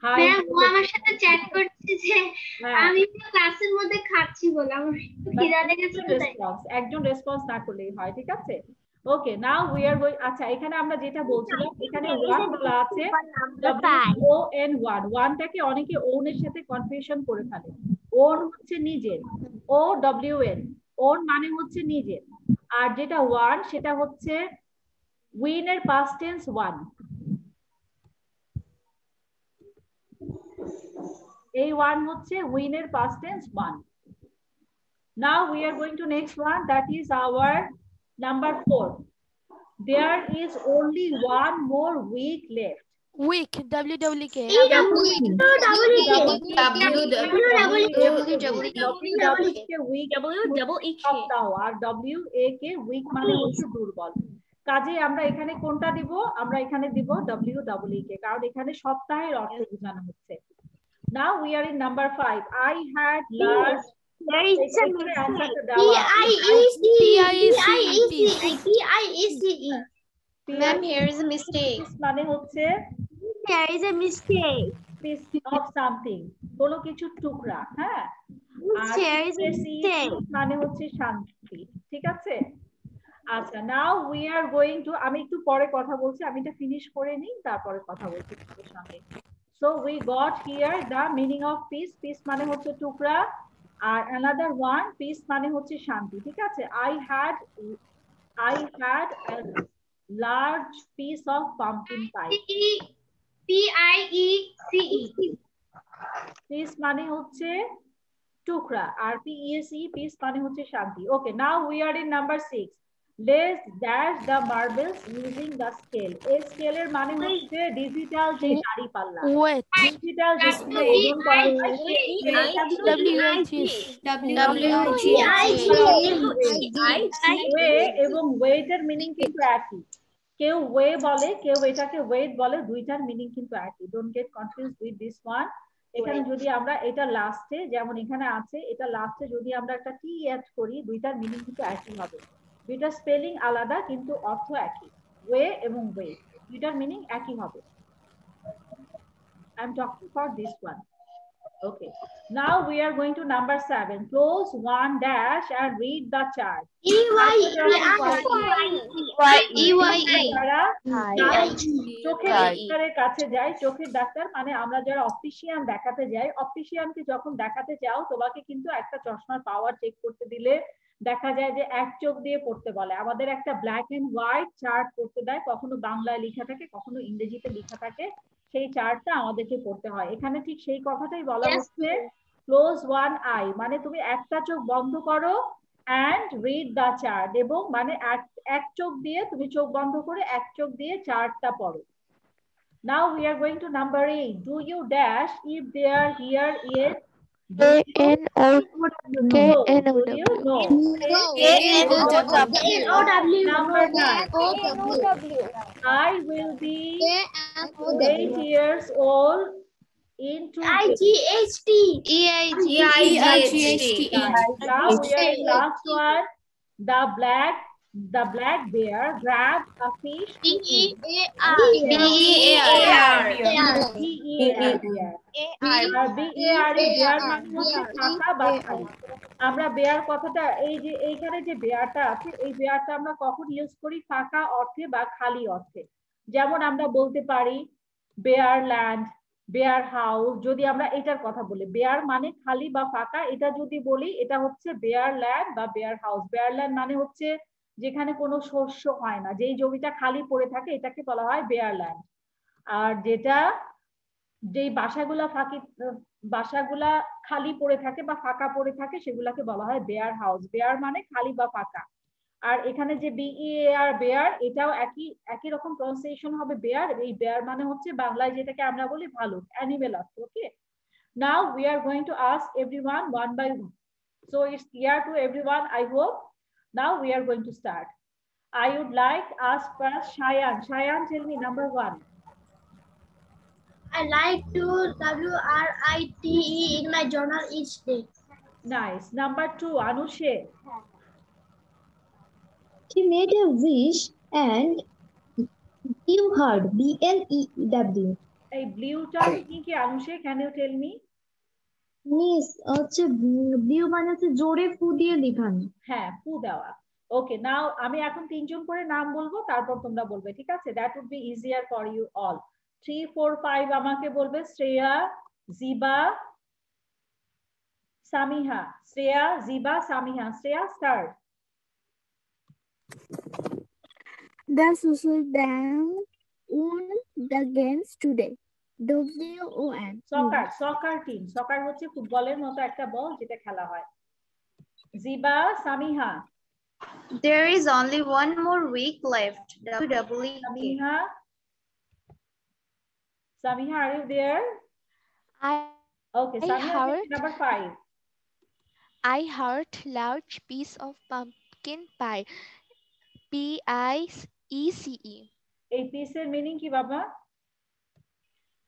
হাই, ও আমার সাথে চ্যাট করছে যে আমি তো ক্লাসের মধ্যে খাচ্ছি বলে আমার একটু খিদা লেগেছে। একজন রেসপন্স না করলেই হয়, ঠিক আছে? ওকে, নাও উই আর গোইং। আচ্ছা, এখানে আমরা যেটা বলছিলাম, এখানে ওয়ান বলা আছে WON ওয়ান। ওয়ানটাকে অনেকে ওন এর সাথে কনফিউশন করে ফেলে। ওন হচ্ছে নিজের, OWN, ওন মানে হচ্ছে নিজের। আর যেটা ওয়ান সেটা হচ্ছে উইন এর পাস্ট টেন্স ওয়ান। এই ওয়ান হচ্ছে উইন এর past tense one. Now we are going to next one, that is our number 4. There is only one more week left. Week, WWK. R WAK week মানে হচ্ছে দুর্বল। কাজে আমরা এখানে কোনটা দিব? আমরা এখানে দিব WEK, কারণ এখানে সপ্তাহের অর্থ বোঝানো হচ্ছে। Now we are in number 5. I had learned PIECE. Ma'am, here is a mistake. মানে হচ্ছে there is a mistake. Piece of something, কোনো কিছুর টুকরা। হ্যাঁ, there is a mistake মানে হচ্ছে শান্তি, ঠিক আছে? আচ্ছা, নাও উই আর গোইং টু, আমি একটু পরে কথা বলছি, আমি এটা ফিনিশ করে নিই, তারপরে কথা বলছি তোমাদের সঙ্গে। So we got here the meaning of piece. Piece মানে হচ্ছে টুকরা, আর another one, পিস মানে হচ্ছে শান্তি, ঠিক আছে? I had a large piece of pumpkin pie. PIECE. Piece মানে হচ্ছে টুকরা, আর PEACE পিস মানে হচ্ছে শান্তি। Okay, now we are in number 6. Let's dash the marbles using the scale. এই স্কেলের মানে হচ্ছে ডিজিটাল যে দাঁড়িপাল্লা, ডিজিটাল যে ওজন করা হয়। এবং ওয়েটের মিনিং কিন্তু একই, কেউ ওয়ে বলে, কেউ এটাকে ওয়েট বলে, দুইটার মিনিং কিন্তু একই। Don't get confused with this one. এখানে যদি আমরা এটা লাস্টে, যেমন এখানে আছে, এটা লাস্টে যদি আমরা একটা টি অ্যাড করি, দুইটার মিনিং কিন্তু একই হবে। দুইটা স্পেলিং আলাদা কিন্তু অর্থ একই, ওয়ে এবং ওয়েট, দুইটার মিনিং একই হবে। I am talking for this one. Okay. Now we are going to number 7. Close one dash and read the chart. চোখের ডাক্তারের কাছে যাই, চোখের ডাক্তার মানে আমরা যারা অপটিশিয়ান দেখাতে যাই, অপটিশিয়ানকে যখন দেখাতে চাও তোমাকে কিন্তু একটা চশমার পাওয়ার চেক করতে দিলে দেখা যায় যে এক চোখ দিয়ে পড়তে বলে। আমাদের একটা ব্ল্যাক এন্ড হোয়াইট চার্ট করতে দেয়, কখনো বাংলায় লেখা থাকে কখনো ইংরেজিতে লেখা থাকে, সেই চার্টটা আমাদেরকে পড়তে হয়। এখানে ঠিক সেই কথাটাই বলা হচ্ছে, ক্লোজ ওয়ান আই মানে তুমি একটা চোখ বন্ধ করো and read the chart, এবং মানে এক চোখ দিয়ে তুমি চোখ বন্ধ করে এক চোখ দিয়ে চার্টটা পড়ো। Now we are going to number 8. Do you dash if there here is Number 9. I will be 8 years old in 2 IGHT. Now we are in last one. The black bear grabbed a fish. আমরা bear কথাটা এই যে এইখানে যে বেয়ারটা আছে, এই বেয়ারটা আমরা কখন ইউজ করি? ফাঁকা অর্থে বা খালি অর্থে। যেমন আমরা বলতে পারি বেয়ার ল্যান্ড, বেয়ার হাউস। যদি আমরা এটার কথা বলি, বেয়ার মানে খালি বা ফাঁকা, এটা যদি বলি এটা হচ্ছে বেয়ার ল্যান্ড বা বেয়ার হাউস। বেয়ার ল্যান্ড মানে হচ্ছে যেখানে কোনো শস্য হয় না, যেই জমিটা খালি পড়ে থাকে এটাকে বলা হয় বেয়ার ল্যান্ড। আর যেই বাসাগুলা খালি পড়ে থাকে বা ফাঁকা পড়ে থাকে সেগুলাকে বলা হয় বেয়ার হাউস। বেয়ার মানে খালি বা ফাঁকা। আর এখানে যে BEAR বেয়ার, এটাও একই রকম প্রনাউন্সিয়েশন হবে বেয়ার। এই বেয়ার মানে হচ্ছে বাংলায় যেটাকে আমরা বলি ভালুক, অ্যানিমেল অর্থ। Okay, now we are going to ask everyone one by one, so it's clear to everyone I hope. Now we are going to start. I would like to ask first Shayan. Shayan, tell me number 1. I like to WRITE in my journal each day. Nice. Number 2, Anushe. She made a wish and blew hard. BLEW. Hey, blew term ki Anushe, can you tell me? Miss, হচ্ছে blew মানে হচ্ছে জোরে ফু দিয়ে লিখানো। হ্যাঁ, ফু দেওয়া। ওকে, নাও আমি এখন 3 জন করে নাম বলবো, তারপর তোমরা বলবে, ঠিক আছে? That would be easier for you all. 3, 4, 5 আমাকে বলবে। Shreya, Ziba, Samiha. Shreya, Ziba, Samiha. Shreya, start. The social dam won the games today. WON. Soccer team. Soccer হচ্ছে ফুটবলের মতো একটা বল যেটা খেলা হয়। জিবা, Samiha. There is only one more week left. WWE. Samiha, are you there? Okay, Samiha, number 5. I heard large piece of pumpkin pie. PICE. এই পিসের মিনিং কি বাবা?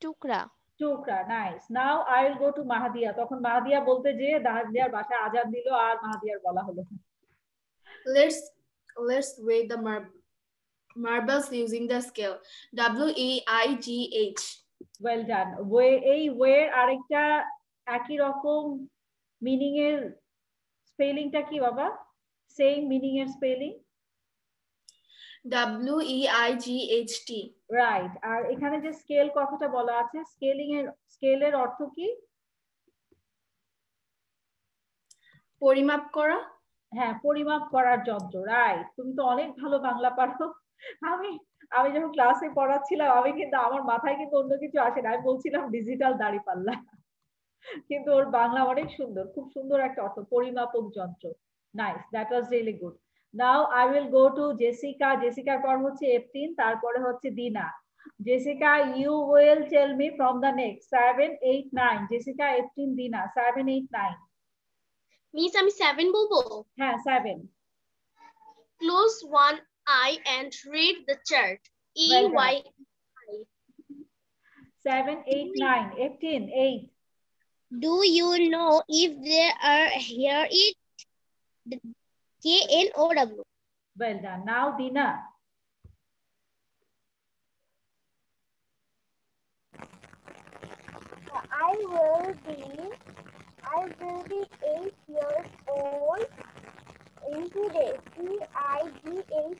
টুকরা। টুকরা, nice. Now I will go to Mahadiya. তখন মাহাদিয়া বলতে যে মাহাদিয়ার বাসায় আজান দিল আর মাহাদিয়ার বলা হলো। Let's weigh the marbles using the scale. WEIGH. Well done. এই ওয়ের আরেকটা একই রকম মিনিং এর স্পেলিংটা কি বাবা? সেম মিনিং এর স্পেলিং। WEIGHT. রাইট। আর এখানে যে স্কেল কথাটা বলা আছে, স্কেলের অর্থ কি? পরিমাপ করা। হ্যাঁ, পরিমাপ করার যন্ত্র। রাইট, তুমি তো অনেক ভালো বাংলা পারো। আমি যখন ক্লাসে পড়াচ্ছিলাম আমি কিন্তু আমার মাথায় কিন্তু অন্য কিছু আসে না, আমি বলছিলাম ডিজিটাল দাঁড়িপাল্লা, কিন্তু ওর বাংলা অনেক সুন্দর, খুব সুন্দর একটা অর্থ, পরিমাপক যন্ত্র। Nice, that was really good. Now I will go to Jessica. জেসিকার পর হচ্ছে এফটিন, তারপরে হচ্ছে Dina. Jessica, you will tell me from the next 7, 8, 9। Jessica, 18, Dina. 7, 8, 9। Miss আমি 7 বলবো? হ্যাঁ, 7। Close one eye and read the chart. EY. 7, 8, 9. 18, 8. Do you know if there are here it KNOW? Well done. Now Dina. I will be 8 years old in 2 days. EIGHT.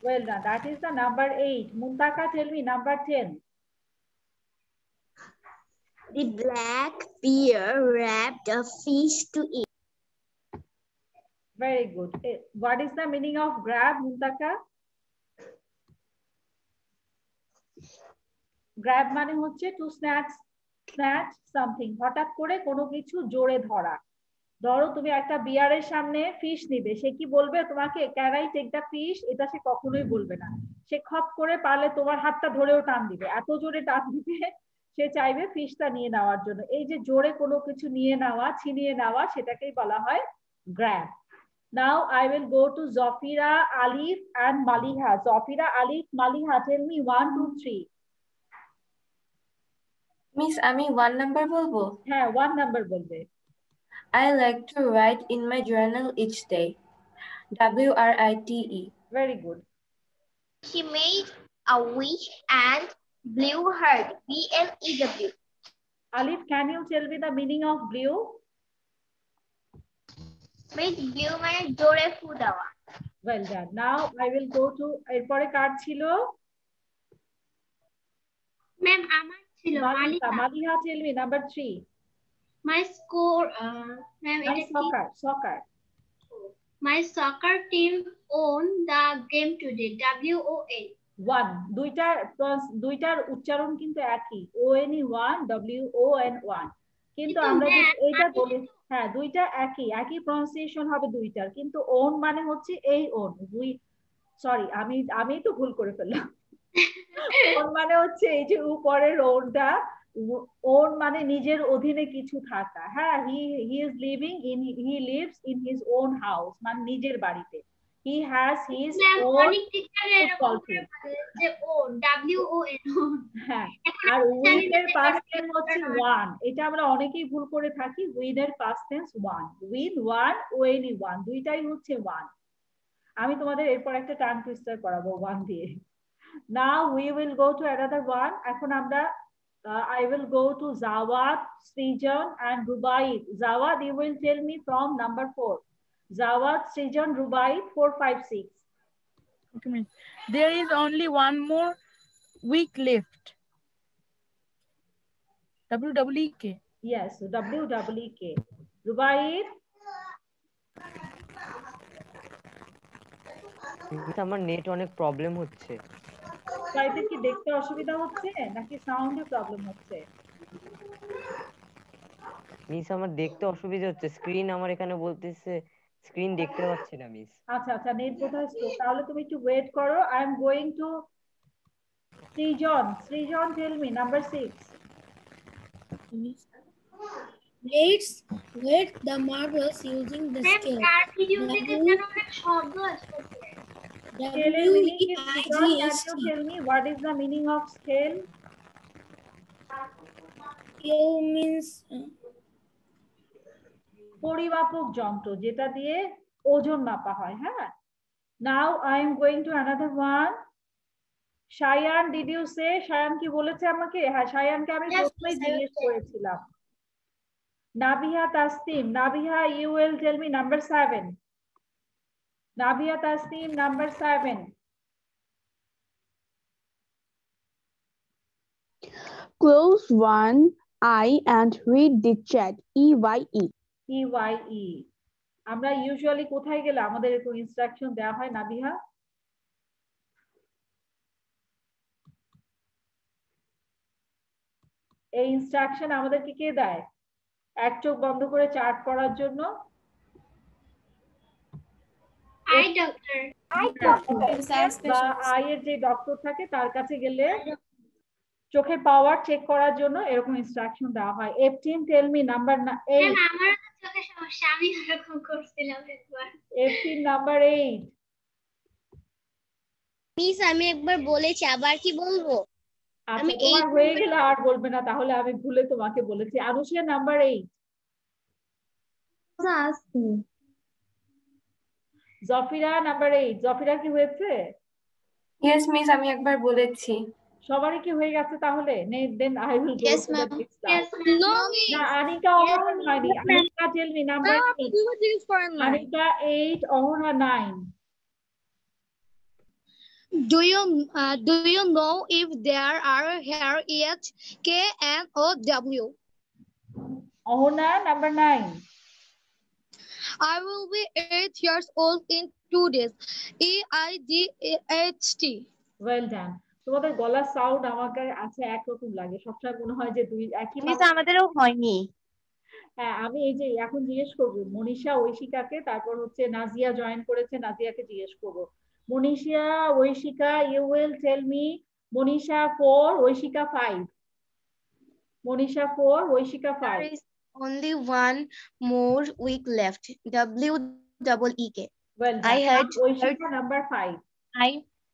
Well done. That is the number 8. Muntaka, tell me number 10. The black bear wrapped a fish to eat. Very good. What is the meaning of grab, Muntaka? Grab মানে হচ্ছে to snatch something. হঠাৎ করে কোনো কিছু জোরে ধরা। ধরো তুমি একটা বিয়ারের সামনে ফিশ নিবে, সে কি বলবে তোমাকে can I take the fish? এটা সে কখনোই বলবে না। সে খপ করে পারলে তোমার হাতটা ধরেও টান দিবে, এত জোরে টান দিবে সে চাইবে ফিশটা নিয়ে নেওয়ার জন্য। এই যে জোরে কোনো কিছু নিয়ে নেওয়া, ছিনিয়ে নেওয়া, সেটাকেই বলা হয় grab. Now I will go to Zafira, Alif and Maliha. Zafira, Alif, Maliha, tell me 1, 2, 3. Miss, আমি 1 number বলবো? হ্যাঁ, 1 number বলবে। I like to write in my journal each day. WRITE. Very good. She made a wish and blew her. BLEW. Alif, can you tell me the meaning of blew? Miss blew মানে জোরে ফু দেওয়া। Well done. Now I will go to এরপরে কার ছিল? Ma'am আমার ছিল Maliha. Maliha, tell me number 3. My score ma'am Soccer. My soccer team won the game today. WON. 1. দুইটার উচ্চারণ কিন্তু একই। ONE 1, WON 1. কিন্তু আমরা এইটা বলি হ্যাঁ দুইটা একই প্রনাউন্সিয়েশন হবে দুইটার, কিন্তু ওন মানে হচ্ছে এই ওন। সরি আমি তো ভুল করে ফেললাম। ওন মানে হচ্ছে এই যে উপরের ওনটা, ওন মানে নিজের অধীনে কিছু থাকা। হ্যাঁ, he lives in his own house, মানে নিজের বাড়িতে। He has his own football team. যে ও WON। হ্যাঁ, আর উইথ এর পাস্ট টেন্স হচ্ছে ওয়ান। এটা আমরা অনেকেই ভুল করে থাকি। উইথ এর past tense won, win won, ওয়েনি ওয়ান, দুইটাই হচ্ছে ওয়ান। আমি তোমাদের এরপর একটা টাং টুইস্টার করাবো ওয়ান দিয়ে। Now we will go to another one. এখন আমরা I will go to Zawad, Srijan and Rubaid. Zawad, you will tell me from number 4. Zawad, Srijan, Rubaid, 4, 5, 6. Okay, miss. There is only one more week left. WWEK. Yes, WWEK. Rubaid? আমার net অনেক problem হচ্ছে। তাইতে কি দেখতে অসুবিধা হচ্ছে নাকি সাউন্ডে problem হচ্ছে? Miss আমার দেখতে অসুবিধা হচ্ছে, স্ক্রিন আমার এখানে বলতেছে স্ক্রিন দেখতে পাচ্ছি না মিস। আচ্ছা নেট কোথায় স্লো? তাহলে তুমি একটু ওয়েট করো। I am going to Srijan, tell me number 6. Weight the marbles using the scale. Scale meaning is Srijan, can you tell me what is the meaning of scale? Scale means পরিমাপক যন্ত্র, যেটা দিয়ে ওজন মাপা হয়। হ্যাঁ, now I am going to another one. Shayan, did you say? Shayan কি বলেছে আমাকে? হ্যাঁ, শায়ানকে আমি প্রথমেই জিজ্ঞেস করেছিলাম। Nabiha Tasnim, Nabiha, you will tell me number 7. Nabiha Tasnim, number 7. Close one eye and read the chat. EYE. EYE. আমরা usually কোথায় গেলে আমাদের এরকম ইনস্ট্রাকশন দেওয়া হয় নাবিহা? এই ইনস্ট্রাকশন আমাদেরকে কে দেয়? এক চোখ বন্ধ করে চার্ট করার জন্য আই এর যে ডক্টর থাকে তার কাছে গেলে চোখের পাওয়ার চেক করার জন্য এরকম ইনস্ট্রাকশন দেওয়া হয়। 18, টেল মি নাম্বার 8. আমার চোখের সমস্যা, আমি এরকম করছিলাম একবার। 18 নাম্বার 8। মিস আমি একবার বলেছি, আবার কি বলবো? আমি তোমার হয়ে গেলে আর বলবে না, তাহলে আমি ভুলে তোমাকে বলেছি। আনুশিয়া নাম্বার 8। জফিরা নাম্বার 8। জফিরা কি হয়েছে? ইয়েস মিস, আমি একবার বলেছি। সবারই কি হয়ে গেছে তাহলে? Then I will go Yes, to the ma'am. next class. No, না Anika অহনা হয়নি। Anika tell me number 8. Anika 8, Ahana 9. Do you know if there are here H, K, N, O, W? Ahana number 9. I will be 8 years old in 2 days. EIDHT. Well done. তোমাদের গলার sound আমাকে আছে একরকম লাগে, সবসময় মনে হয় যে দুই একই মিস আমাদেরও হয়নি। হ্যাঁ আমি এই যে এখন জিজ্ঞেস করবো মনীষা ঐশিকাকে, তারপর হচ্ছে নাজিয়া জয়েন করেছে, নাজিয়াকে জিজ্ঞেস করবো। Manisha, Aishika, you will tell me Manisha 4, Aishika 5. Manisha 4, Aishika 5. There is only one more week left. WEEK. Well done. I had Aishika number 5.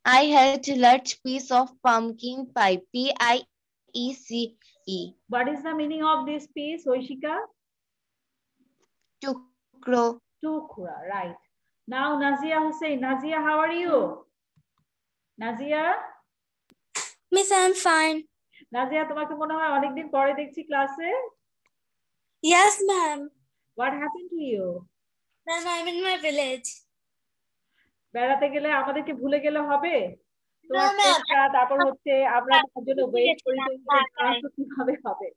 I had large piece of pumpkin pie. PIECE. What is the meaning of this piece, Aishika? Tukro. Tukra, right. Now Nazia Hussain. Nazia, how are you? Nazia? Miss, I'm fine. Nazia, তোমাকে মনে হয় অনেকদিন পরে দেখছি ক্লাসে? Yes, ma'am. What happened to you? Ma'am, I'm in my village. বেড়াতে গেলে আমাদেরকে ভুলে গেলে হবে? তোমার তারপর হচ্ছে আমরা তার জন্য ওয়েট করি, তো কিভাবে হবে?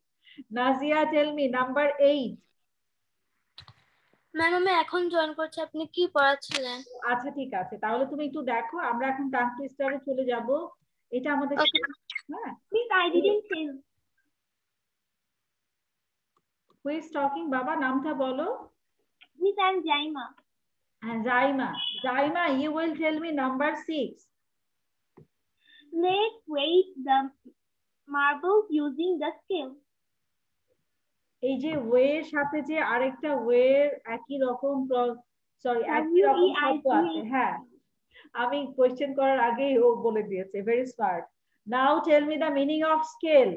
Nazia, tell me number 8. Ma'am আমি এখন জয়েন করছি, আপনি কি পড়াচ্ছিলেন? আচ্ছা ঠিক আছে, তাহলে তুমি একটু দেখো, আমরা এখন টাং টুইস্টারে চলে যাব। এটা আমাদের হ্যাঁ Miss, I didn't say. Who is talking? বাবা নামটা বলো। Miss, I'm Jaima. Jaima. Jaima, you will tell me number 6. Let's weight the marbles using the scale. এই যে ওয়ের সাথে যে আরেকটা ওয়ের একই রকম সরি একই রকম শব্দ আছে। হ্যাঁ আমি কোশ্চেন করার আগেই ও বলে দিয়েছে, very smart. Now tell me the meaning of scale.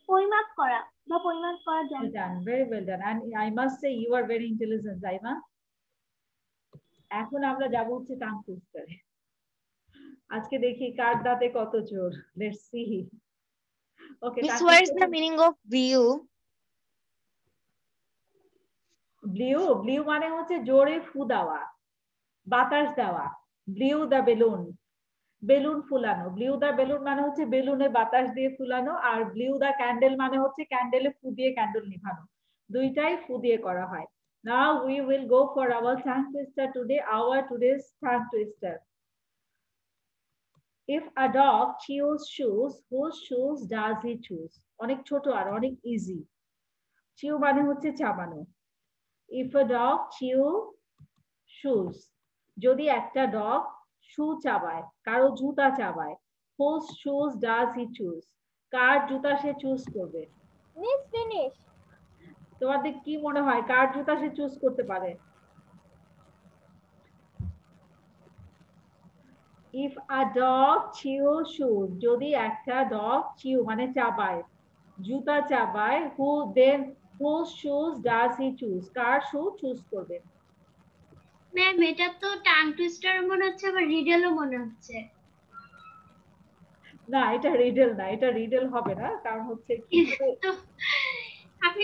পরিমাপ করা বা পরিমাপ করা যায়। Very well done, and I must say you are very intelligent Zaima. এখন আমরা যাব হচ্ছে টাং টুইস্টারে। আজকে দেখি কার দাঁতে কত জোর। Let's see. Okay, Miss, what is the meaning of blew? Blew মানে হচ্ছে জোরে ফু দেওয়া, বাতাস দেওয়া। Blew the balloon, বেলুন ফুলানো। Blew the balloon মানে হচ্ছে বেলুনে বাতাস দিয়ে ফুলানো, আর blew the candle মানে হচ্ছে ক্যান্ডেলে ফু দিয়ে ক্যান্ডেল নিভানো। দুইটাই ফু দিয়ে করা হয়। Now we will go for our tongue twister today. Our today's tongue twister. If a dog chews shoes, whose shoes does he choose? অনেক ছোট আর অনেক ইজি। chew মানে হচ্ছে চাবানো। If a dog chew shoes, যদি একটা ডগ শু চাবায়, কারো জুতা চাবায়, whose shoes does he choose? কার জুতা সে চুজ করবে? Miss, finish. তোমাদের কি মনে হয় কার জুতা সে চুজ করতে পারে? If a dog chews shoes, যদি একটা ডগ chew মানে চাবায়, জুতা চাবায়, whose shoes does he choose? Car shoe choose করবে? ম্যাম এটা তো টাং টুইস্টার মনে হচ্ছে, আবার রিডেলও মনে হচ্ছে। না এটা রিডেল না, এটা রিডেল হবে না, কারণ হচ্ছে আপনি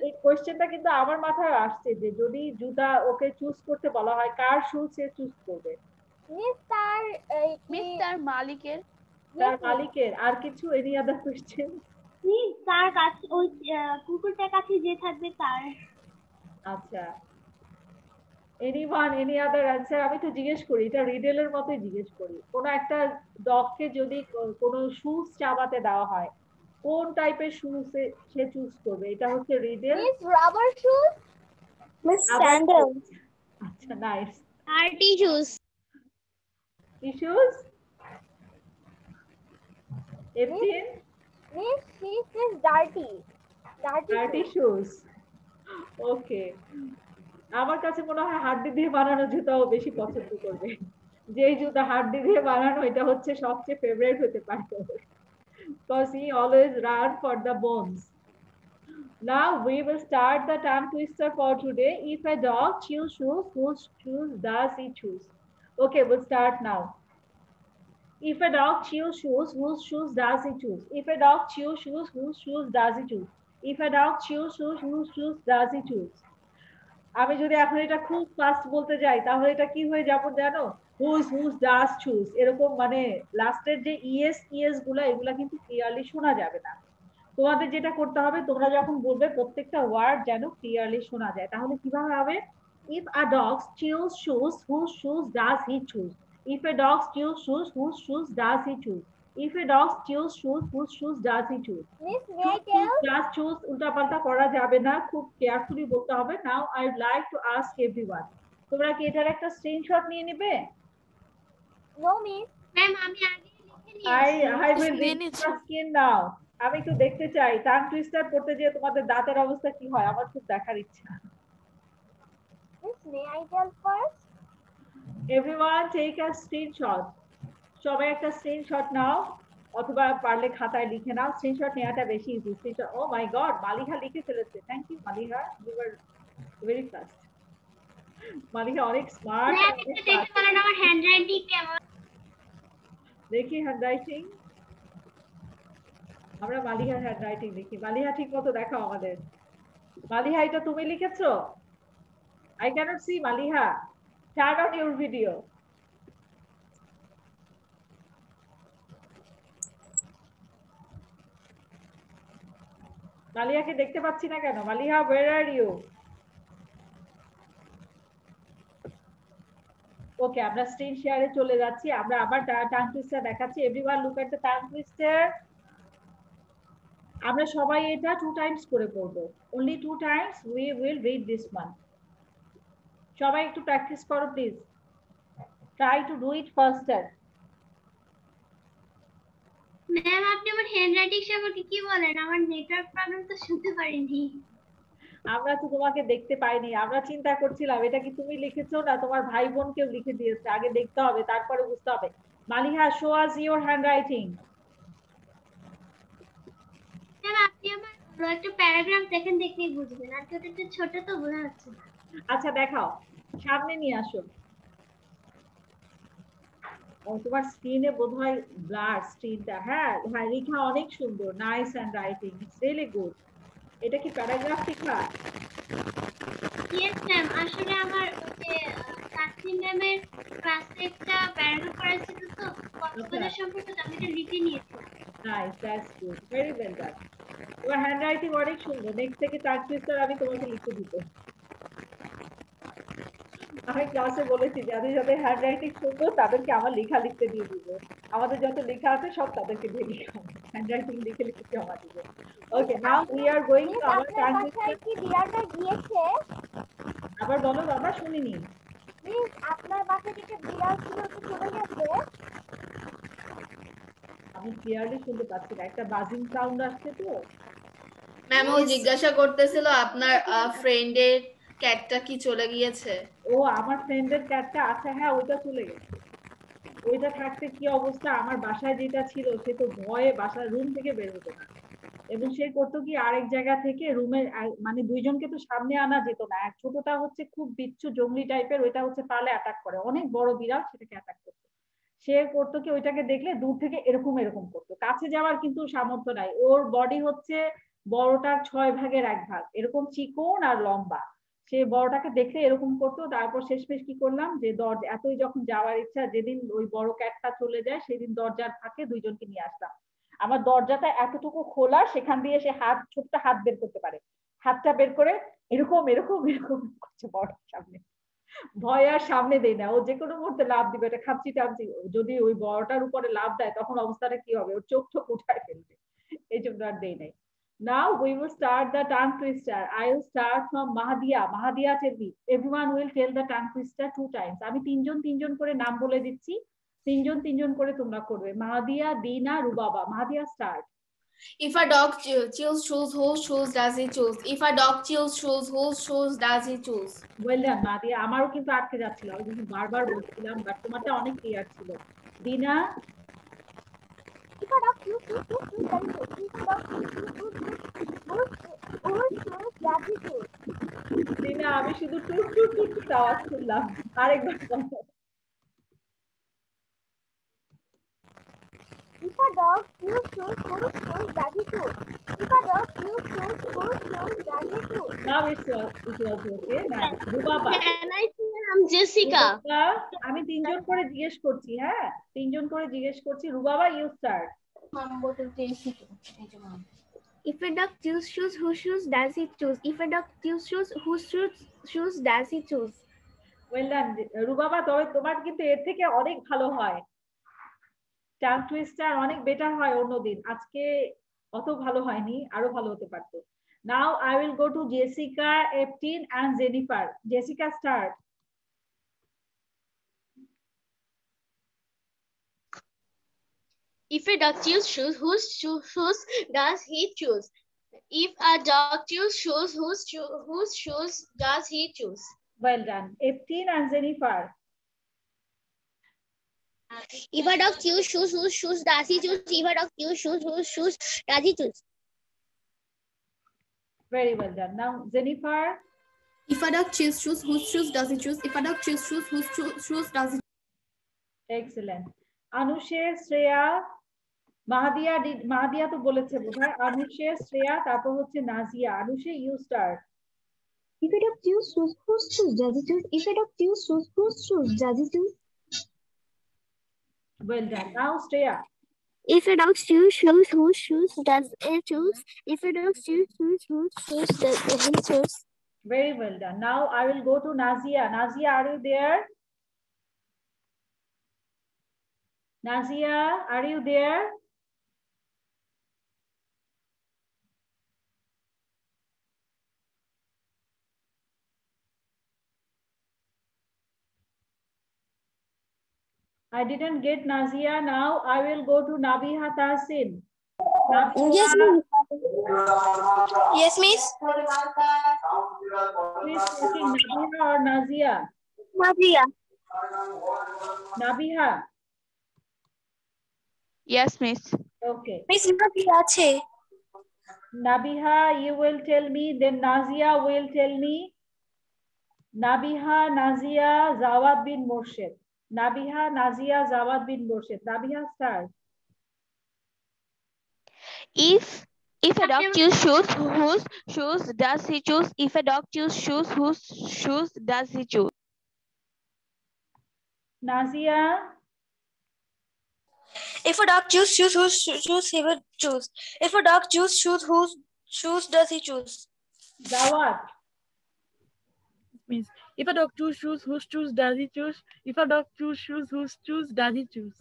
এই কোশ্চেনটা কিন্তু আমার মাথায় আসছে যে যদি জুতা ওকে চুজ করতে বলা হয়, কার শু সে চুজ করবে? মিস তার মালিকের। তার মালিকের। আর কিছু এনি আদার কোশ্চেন? মিস তার কাছে ওই কুকুরটার কাছে যে থাকবে তার। আচ্ছা এনিওয়ান এনি আদার অ্যানসার? আমি তো জিজ্ঞেস করি, এটা রিডেলের মতোই জিজ্ঞেস করি। কোনো একটা ডগকে যদি কোনো শুজ চাবাতে দেওয়া হয়, কোন টাইপের শুজ সে চুজ করবে? এটা হচ্ছে riddle. Miss rubber shoes. Miss sandal. আচ্ছা নাইস। Arty shoes. কি shoes? Eftin? Miss she is dirty. Dirty shoes. ওকে, আমার কাছে মনে হয় হাড্ডি দিয়ে বানানো জুতাও বেশি পছন্দ করবে। যেই জুতা হাড্ডি দিয়ে বানানো এটা হচ্ছে সবচেয়ে ফেভারিট হতে পারে, because he always run for the bones. Now we will start the tongue twister for today. If a dog chews shoes, whose shoes does he choose? Okay, we'll start now. If a dog chews shoes, whose shoes does he choose? If a dog chews shoes, whose shoes does he choose? If a dog chews shoes, whose shoes does he choose? আমি যদি এখন এটা খুব fast বলতে যাই তাহলে এটা কি হয়ে যাবে জানো? হুজ ডাস চুজ, এরকম মানে লাস্টের যে ইএস গুলা এগুলা কিন্তু ক্লিয়ারলি শোনা যাবে না। তোমাদের যেটা করতে হবে, তোমরা যখন বলবে প্রত্যেকটা ওয়ার্ড যেন ক্লিয়ারলি শোনা যায়। তাহলে কিভাবে হবে? If a dog chews shoes, whose shoes does he choose? If a dog chews shoes, whose shoes does he choose? If a dog chews shoes, whose shoes does he choose? Miss, may I tell? Just choose উল্টাপাল্টা করা যাবে না, খুব carefully বলতে হবে। Now I would like to ask everyone, তোমরা কি এটার একটা স্ক্রিনশট নিয়ে নেবে? No, miss. Ma'am, আমি আগে লিখে I will read the screen now. আমি একটু দেখতে চাই টাং টুইস্টার পড়তে গিয়ে তোমাদের দাঁতের অবস্থা কি হয়, আমার খুব দেখার ইচ্ছা। Miss, may I tell first? Everyone take a screenshot. সবাই একটা স্ক্রিনশট নাও, অথবা পারলে খাতায় লিখে নাও। স্ক্রিনশট নেওয়াটা বেশি easy. Screenshot, oh my God, Maliha লিখে ফেলেছে। Thank you Maliha, you are very fast. Maliha অনেক স্মার্ট। দেখতে পারেন আমার হ্যান্ডরাইটিং কেমন? দেখি হ্যান্ডরাইটিং, আমরা মালিহার হ্যান্ডরাইটিং দেখি। মালিহা ঠিক মতো দেখাও আমাদের। মালিহা, এটা তুমি লিখেছো? I cannot see Maliha. Turn on your video. মালিহাকে দেখতে পাচ্ছি না কেন? Maliha, where are you? ওকে, আমরা স্ক্রিন শেয়ারে চলে যাচ্ছি। আমরা আবার টাং টুইস্টার দেখাচ্ছি। Everyone look at the tongue twister. আমরা সবাই এটা 2 টাইমস করে পড়বো। only 2 times we will read this one. সবাই একটু প্র্যাকটিস করো please. Try to do it ফাস্টার। Ma'am, আপনি আমার হ্যান্ডরাইটিং সম্পর্কে কি বলেন? আমার নেটওয়ার্ক প্রবলেম তো শুনতে পারিনি। আমরা তো তোমাকে দেখতে পাইনি, আমরা চিন্তা করছিলাম এটা কি তুমি লিখেছো না তোমার ভাই বোন কেউ লিখে দিয়েছে। আগে দেখতে হবে, তারপরে বুঝতে হবে। Maliha, show us your handwriting. Ma'am, আপনি আমার একটা প্যারাগ্রাফ দেখেন, দেখলেই বুঝবেন। আর ওটা একটু ছোট তো বোঝা যাচ্ছে না। আচ্ছা দেখাও, সামনে নিয়ে আসো। ও তোমার স্ক্রিনে বোধহয় ব্লার স্ক্রিনটা। হ্যাঁ হ্যাঁ, লেখা অনেক সুন্দর, nice hand writing, it's really good. এটা কি প্যারাগ্রাফ লেখা? ইয়েস ম্যাম, আসলে আমার ওই যে তাসলিম ম্যামের ক্লাসে একটা প্যারাগ্রাফ করা ছিল, তো কক্সবাজার সম্পর্কে আমি এটা লিখে নিয়েছিলাম। Nice, that's good, very well ডান। তোমার হ্যান্ড রাইটিং অনেক সুন্দর। নেক্সট থেকে টাং টুইস্টার আমি তোমাকে লিখে দিব। আমি ক্লাসে বলেছি যাদের যাদের হ্যান্ড রাইটিং সুন্দর তাদেরকে আমার লেখা লিখতে দিয়ে দিব। আমাদের যত লেখা আছে সব তাদেরকে দিয়ে লিখো, হ্যান্ড রাইটিং লিখে লিখে জমা দিব। Okay, now we are going to our tongue twister. কি বিড়ালটা গিয়েছে? আবার বলো বাবা, শুনিনি। প্লিজ, আপনার বাসায় যে বিড়াল ছিল তো চলে গেছে? আমি ক্লিয়ারলি শুনতে পাচ্ছি না, একটা বাজিং সাউন্ড আসছে তো। ম্যাম ও জিজ্ঞাসা করতেছিল আপনার ফ্রেন্ডের ক্যাটটা কি চলে গিয়েছে। ও আমার ফ্রেন্ডের ক্যাটটা, আচ্ছা হ্যাঁ ওইটা চলে গেছে। ওইটা থাকতে কি অবস্থা, আমার বাসায় যেটা ছিল সে তো ভয়ে বাসার রুম থেকে বের হতো না, এবং সে করতো কি আরেক জায়গা থেকে রুমের, মানে দুইজনকে তো সামনে আনা যেত না। এক ছোটটা হচ্ছে খুব বিচ্ছু জঙ্গলি টাইপের, ওইটা হচ্ছে পারলে অ্যাটাক করে, অনেক বড় বিড়াল সেটাকে অ্যাটাক করতো। সে করতো কি ওইটাকে দেখলে দূর থেকে এরকম এরকম করতো, কাছে যাওয়ার কিন্তু সামর্থ্য নাই। ওর বডি হচ্ছে বড়টার 6 ভাগের 1 ভাগ, এরকম চিকন আর লম্বা। সে বড়টাকে দেখলে এরকম করতো। তারপর শেষমেশ কি করলাম, যে দরজা এতই যখন যাওয়ার ইচ্ছা, যেদিন ওই বড় ক্যাটটা চলে যায় সেদিন দরজার ফাঁকে দুইজনকে নিয়ে আসলাম। আমার দরজাটা এতটুকু খোলা, সেখান দিয়ে সে ছোট্ট হাত বের করতে পারে। হাতটা বের করে এরকম এরকম এরকম করছে বড়টার সামনে। ভয় আর সামনে দেয় না, ও যে কোনো মুহূর্তে লাভ দিবে। এটা খাপচি টাপচি, যদি ওই বড়টার উপরে লাভ দেয় তখন অবস্থাটা কি হবে, ওর চোখ ঠোক উঠায় ফেলবে। এই জন্য আর দেয় নাই। Now we will start the tongue twister. I will start from Mahadia. Mahadia, tell me. Everyone will tell the tongue twister 2 times. আমি তিনজন করে নাম বলে দিচ্ছি, তিনজন করে তোমরা করবে। Mahadia, Dina, Rubaba. Mahadia, start. If a dog chews shoes, whose shoes does he choose? If a dog chews shoes, whose shoes does he choose? Well done, Mahadia. আমারও কিন্তু আটকে যাচ্ছিল, আমি কিন্তু বারবার বলছিলাম, বাট তোমারটা অনেক ক্লিয়ার ছিল। Dina, If a dog chews shoes, whose shoes does he choose? If a dog chews shoes, whose shoes does he choose? Dina, আমি শুধু টুট টুট টুট টুট আওয়াজ শুনলাম। আরেকবার বলো। If a dog choose shoes, whose shoes does he choose? If a dog choose shoes, whose shoes does he choose? Now it was okay. Nice. Rubaba. Can I say I'm Jessica? Rubaba, আমি তিনজন করে জিজ্ঞেস করছি, হ্যাঁ তিনজন করে জিজ্ঞেস করছি। Rubaba, you start. If a dog choose shoes, whose shoes does he choose? If a dog choose shoes, whose shoes does he choose? Well done Rubaba, তবে তোমার কিন্তু এর থেকে অনেক ভালো হয়, টাং টুইস্টার অনেক বেটার হয় অন্যদিন, আজকে অত ভালো হয়নি, আরো ভালো হতে পারতো। Now I will go to Jessica, Eftin and Jennifer. Jessica, start. If a dog choose shoes, whose shoes does he choose? If a dog choose shoes, whose shoes does he choose? Well done. 18 and Jennifer. If a dog choose shoes, whose shoes does he choose? If a dog choose shoes, whose shoes does he choose? Very well done. Now Jennifer. If a dog choose shoes, whose shoes does he choose? If a dog choose shoes, whose shoes does he choose? Excellent. Anushe, Shreya, Mahadia তো বলেছে বোধহয়। Anushe, Shreya, তারপর হচ্ছে Nazia. Anushe, you start. If a dog choose shoes, whose shoes does he choose? If a dog choose shoes, whose shoes does he choose? Well done. Now Shreya. If a dog choose shoes, whose shoes does he choose? If a dog choose shoes, whose shoes does he choose? Very well done. Now I will go to Nazia. Nazia, are you there? Nazia, are you there? I didn't get Nazia. Now I will go to Nabiha Tahsin. Yes, Nabiha, Yes, miss. please talking Nabiha or Nazia? Nazia. Nabiha. Yes, miss. Okay. Miss Nazia আছে। Nabiha, you will tell me, then Nazia will tell me. Nabiha, Nazia, Zawad bin Murshid. Nabiha, Nazia, Zawad bin Murshid. Nabiha, start. If a dog choose shoes, whose shoes does he choose? If a dog choose shoes, whose shoes does he choose? Nazia. If a dog choose shoes, whose shoes he will choose? If a dog choose shoes, whose shoes does he choose? Zawad. Means if a dog choose shoes, whose shoes does he choose? If a dog choose shoes, whose shoes does he choose?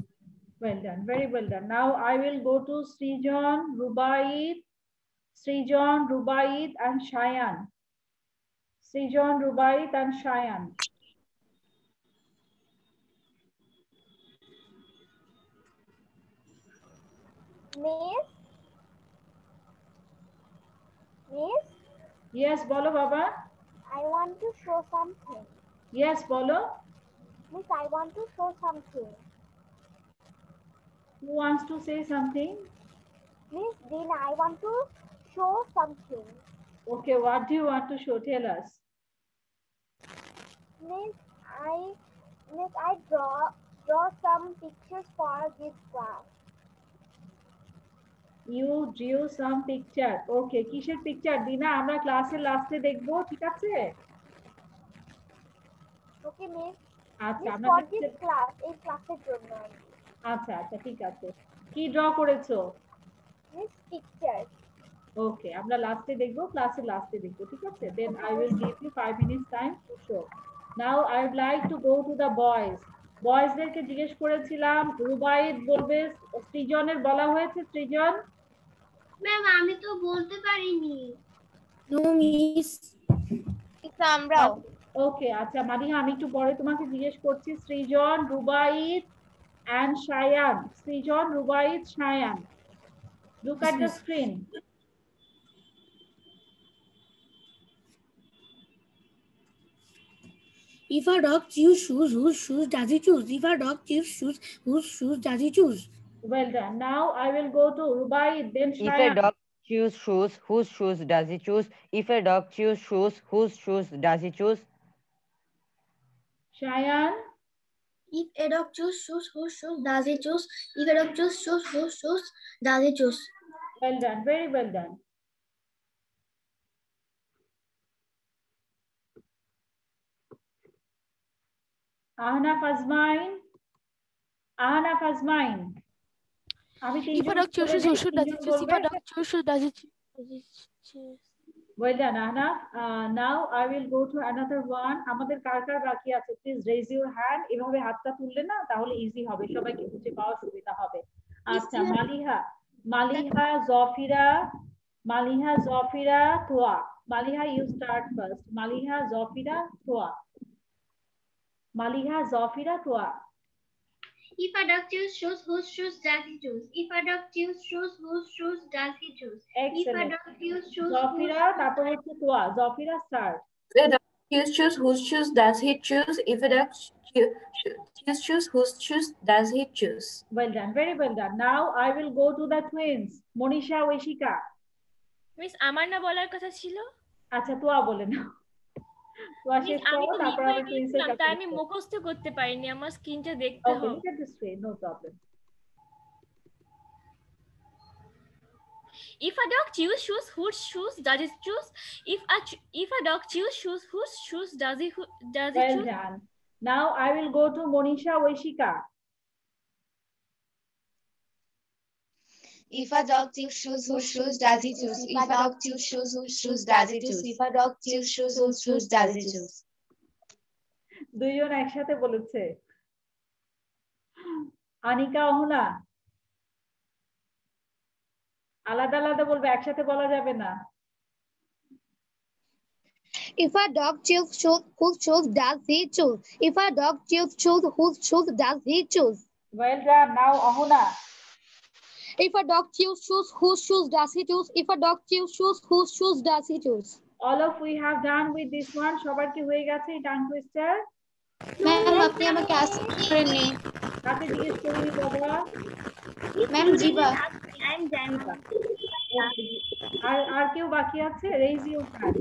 Well done, very well done. Now I will go to Srijan, Rubaid and Shayan. Srijan, Rubaid and Shayan. Miss? Yes, bolo Baba. I want to show something. Yes, bolo. Miss, I want to show something. Who wants to say something? Miss, then I want to show something. Okay, what do you want to show? Tell us. Miss, I draw some pictures for this class. You drew some picture. Okay, কিসের picture? দিনা আমরা ক্লাসের লাস্টে দেখবো, ঠিক আছে? Okay, miss. আচ্ছা, Miss, আমরা for this class, এই ক্লাসের জন্য। আচ্ছা আচ্ছা ঠিক আছে। কি ড্র করেছো? Miss, pictures. ওকে, আমরা লাস্টে দেখবো, ক্লাসের লাস্টে দেখবো, ঠিক আছে? Then I will give you 5 minutes time to show. Now I would like to go to the boys. বয়েজদেরকে জিজ্ঞেস করেছিলাম, রুবাইদ বলবে, সৃজনের বলা হয়েছে। সৃজন? ম্যাম আমি তো বলতে পারিনি। No miss. আমরাও। ওকে, আচ্ছা মারিহা, আমি একটু পরে তোমাকে জিজ্ঞেস করছি। সৃজন, Rubaid and Shayan. Srijan, Rubaid, Shayan. Look at the screen. If a dog choose shoes, whose shoes does he choose? If a dog choose shoes, whose shoes does he choose? Well done. Now I will go to Rubaid, then Shayan. If a dog choose shoes, whose shoes does he choose? If a dog choose shoes, whose shoes does he choose? Shayan. If a dog choose shoes, whose shoes does he choose? If a dog choose shoes, whose shoes does he choose? Well done, very well done. Ahnaf Azmain. Ahnaf Azmain. If a dog chooses whose shoe does he choose? If a dog chooses does he choose? Well done, Ahnaf. Now I will go to another one. আমাদের কার কার বাকি আছে? Please raise your hand. এভাবে হাতটা তুললে না তাহলে easy হবে, সবাইকে খুঁজে পাওয়া সুবিধা হবে। আচ্ছা, মালিহা জফিরা তোয়া। Maliha, you start first. Maliha জফিরা Toya. If a dog choose shoes, whose shoes does he choose? If a dog choose shoes, whose shoes does he choose? If a dog choose shoes, জফিরা, তারপর হচ্ছে তোয়া। জফিরা start. If a dog choose whose shoes does he choose? If a dog choose whose shoes does he choose? Well done, very well done. Now I will go to the twins. Monisha, Weshika. Miss আমার না বলার কথা ছিল। আচ্ছা, তোয়া বলে না। তোয়া শেষ করো, তারপর আমি টুইন্সের কাছে। তাই আমি মুখস্থ করতে পারিনি, আমার স্ক্রিনটা দেখতে হবে। Okay, look at this way, no problem. If a dog choose shoes, whose shoes does it choose? If a dog choose shoes, whose shoes does it choose? Well done. Now I will go to Monisha, Weshika. If a dog choose shoes, whose shoes does he choose? If a dog choose shoes, whose shoes does he choose? If a dog choose shoes, whose shoes does he choose? দুইজন একসাথে বলেছে। আনিকা, অহনা, আলাদা আলাদা বলবে, একসাথে বলা যাবে না। If a dog choose shoes, whose shoes does he choose? If a dog choose shoes, whose shoes does he choose? Well done. Now Ahuna. If a dog choose shoes, whose shoes does he choose? If a dog choose shoes, whose shoes does he choose? All of we have done with this one. সবার কি হয়ে গেছে এই tongue twister? Ma'am আপনি আমাকে ask করেননি। কাকে জিজ্ঞেস করবি বাবা? ম্যাম জিবা। আর কেউ বাকি আছে? Raise your hand.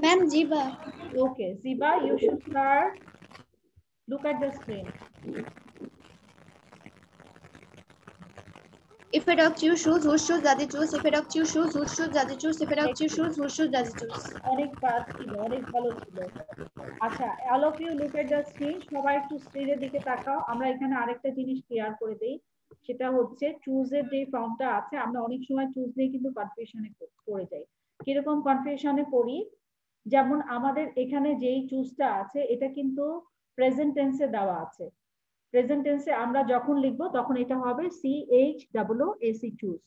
Ma'am Ziba. Okay, Ziba, you should start. Look at the screen. If a dog choose shoes, whose shoes does he choose? If a dog choose shoes, whose shoes does he choose? If a dog choose shoes, whose shoes does he choose? অনেক fast ছিল, অনেক ভালো ছিল। আচ্ছা, all of you look at the screen. সবাই একটু স্ক্রিনের দিকে তাকাও। আমরা এখানে আরেকটা জিনিস ক্লিয়ার করে দেই, সেটা হচ্ছে চুজের যে ফর্মটা আছে, আমরা অনেক সময় চুজ নিয়ে কিন্তু কনফিউশনে পড়ে যাই। কিরকম কনফিউশনে পড়ি? যেমন আমাদের এখানে যেই চুজটা আছে এটা কিন্তু প্রেজেন্ট টেন্সে দেওয়া আছে। প্রেজেন্ট টেন্সে আমরা যখন লিখব তখন এটা হবে CHOOS choose.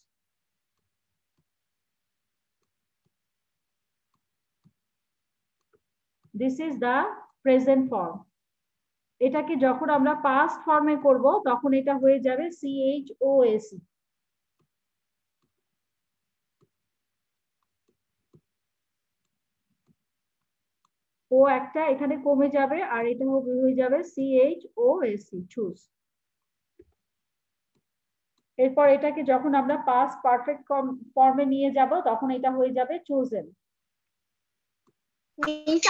This is the present form. এটাকে যখন আমরা পাস্ট ফর্মে করব তখন এটা হয়ে যাবে CHOAC। ও একটা এখানে কমে যাবে আর এটা হয়ে যাবে CHOAC চুজ। এরপর এটাকে যখন আমরা পাস্ট পারফেক্ট ফর্মে নিয়ে যাব তখন এটা হয়ে যাবে চোজেন।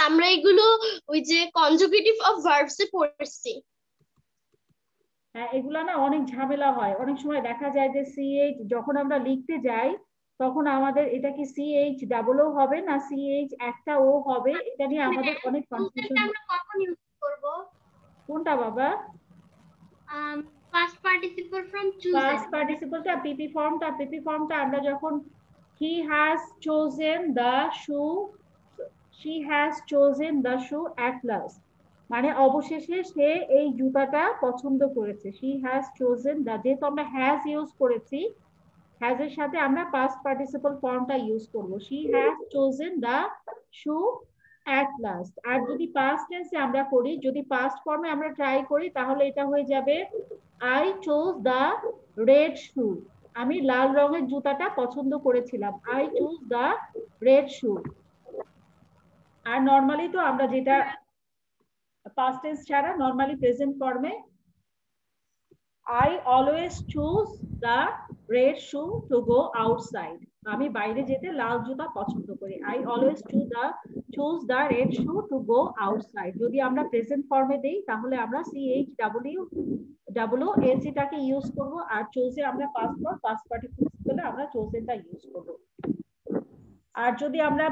আমরা এগুলো ওই যে কনজুগেটিভ অফ ভার্বস এ পড়ছি। হ্যাঁ, এগুলা না অনেক ঝামেলা হয়। অনেক সময় দেখা যায় যে CH যখন আমরা লিখতে যাই তখন আমাদের এটা কি CHO হবে না CH একটা ও হবে, এটা নিয়ে আমাদের অনেক কনফিউশন। আমরা কখন ইউজ করব? কোনটা বাবা? past participle from choose. Past participle টা PP ফর্মটা আমরা যখন he has chosen the shoe, she has chosen the shoe at last, মানে অবশেষে সে এই জুতাটা পছন্দ করেছে। she has chosen the, যেহেতু আমরা has ইউজ করেছি, has এর সাথে আমরা past participle ফর্মটা ইউজ করব। she has chosen the shoe at last। আর যদি past tense এ আমরা করি, যদি past ফর্মে আমরা ট্রাই করি তাহলে এটা হয়ে যাবে I chose the red shoe, আমি লাল রঙের জুতাটা পছন্দ করেছিলাম। I chose the red shoe। আর নরমালি তো আমরা যেটা past tense ছাড়া নরমালি প্রেজেন্ট ফর্মে I always choose the red shoe to go outside. আমি বাইরে যেতে লাল জুতা পছন্দ করি। I always choose the red shoe to go outside. যদি আমরা প্রেজেন্ট ফর্মে দেই তাহলে আমরা CHWWS টাকে ইউজ করব, আর চোজে আমরা পাস্ট পার্টিসিপল হলে আমরা চোজেনটা ইউজ করব। আর যদি আমরা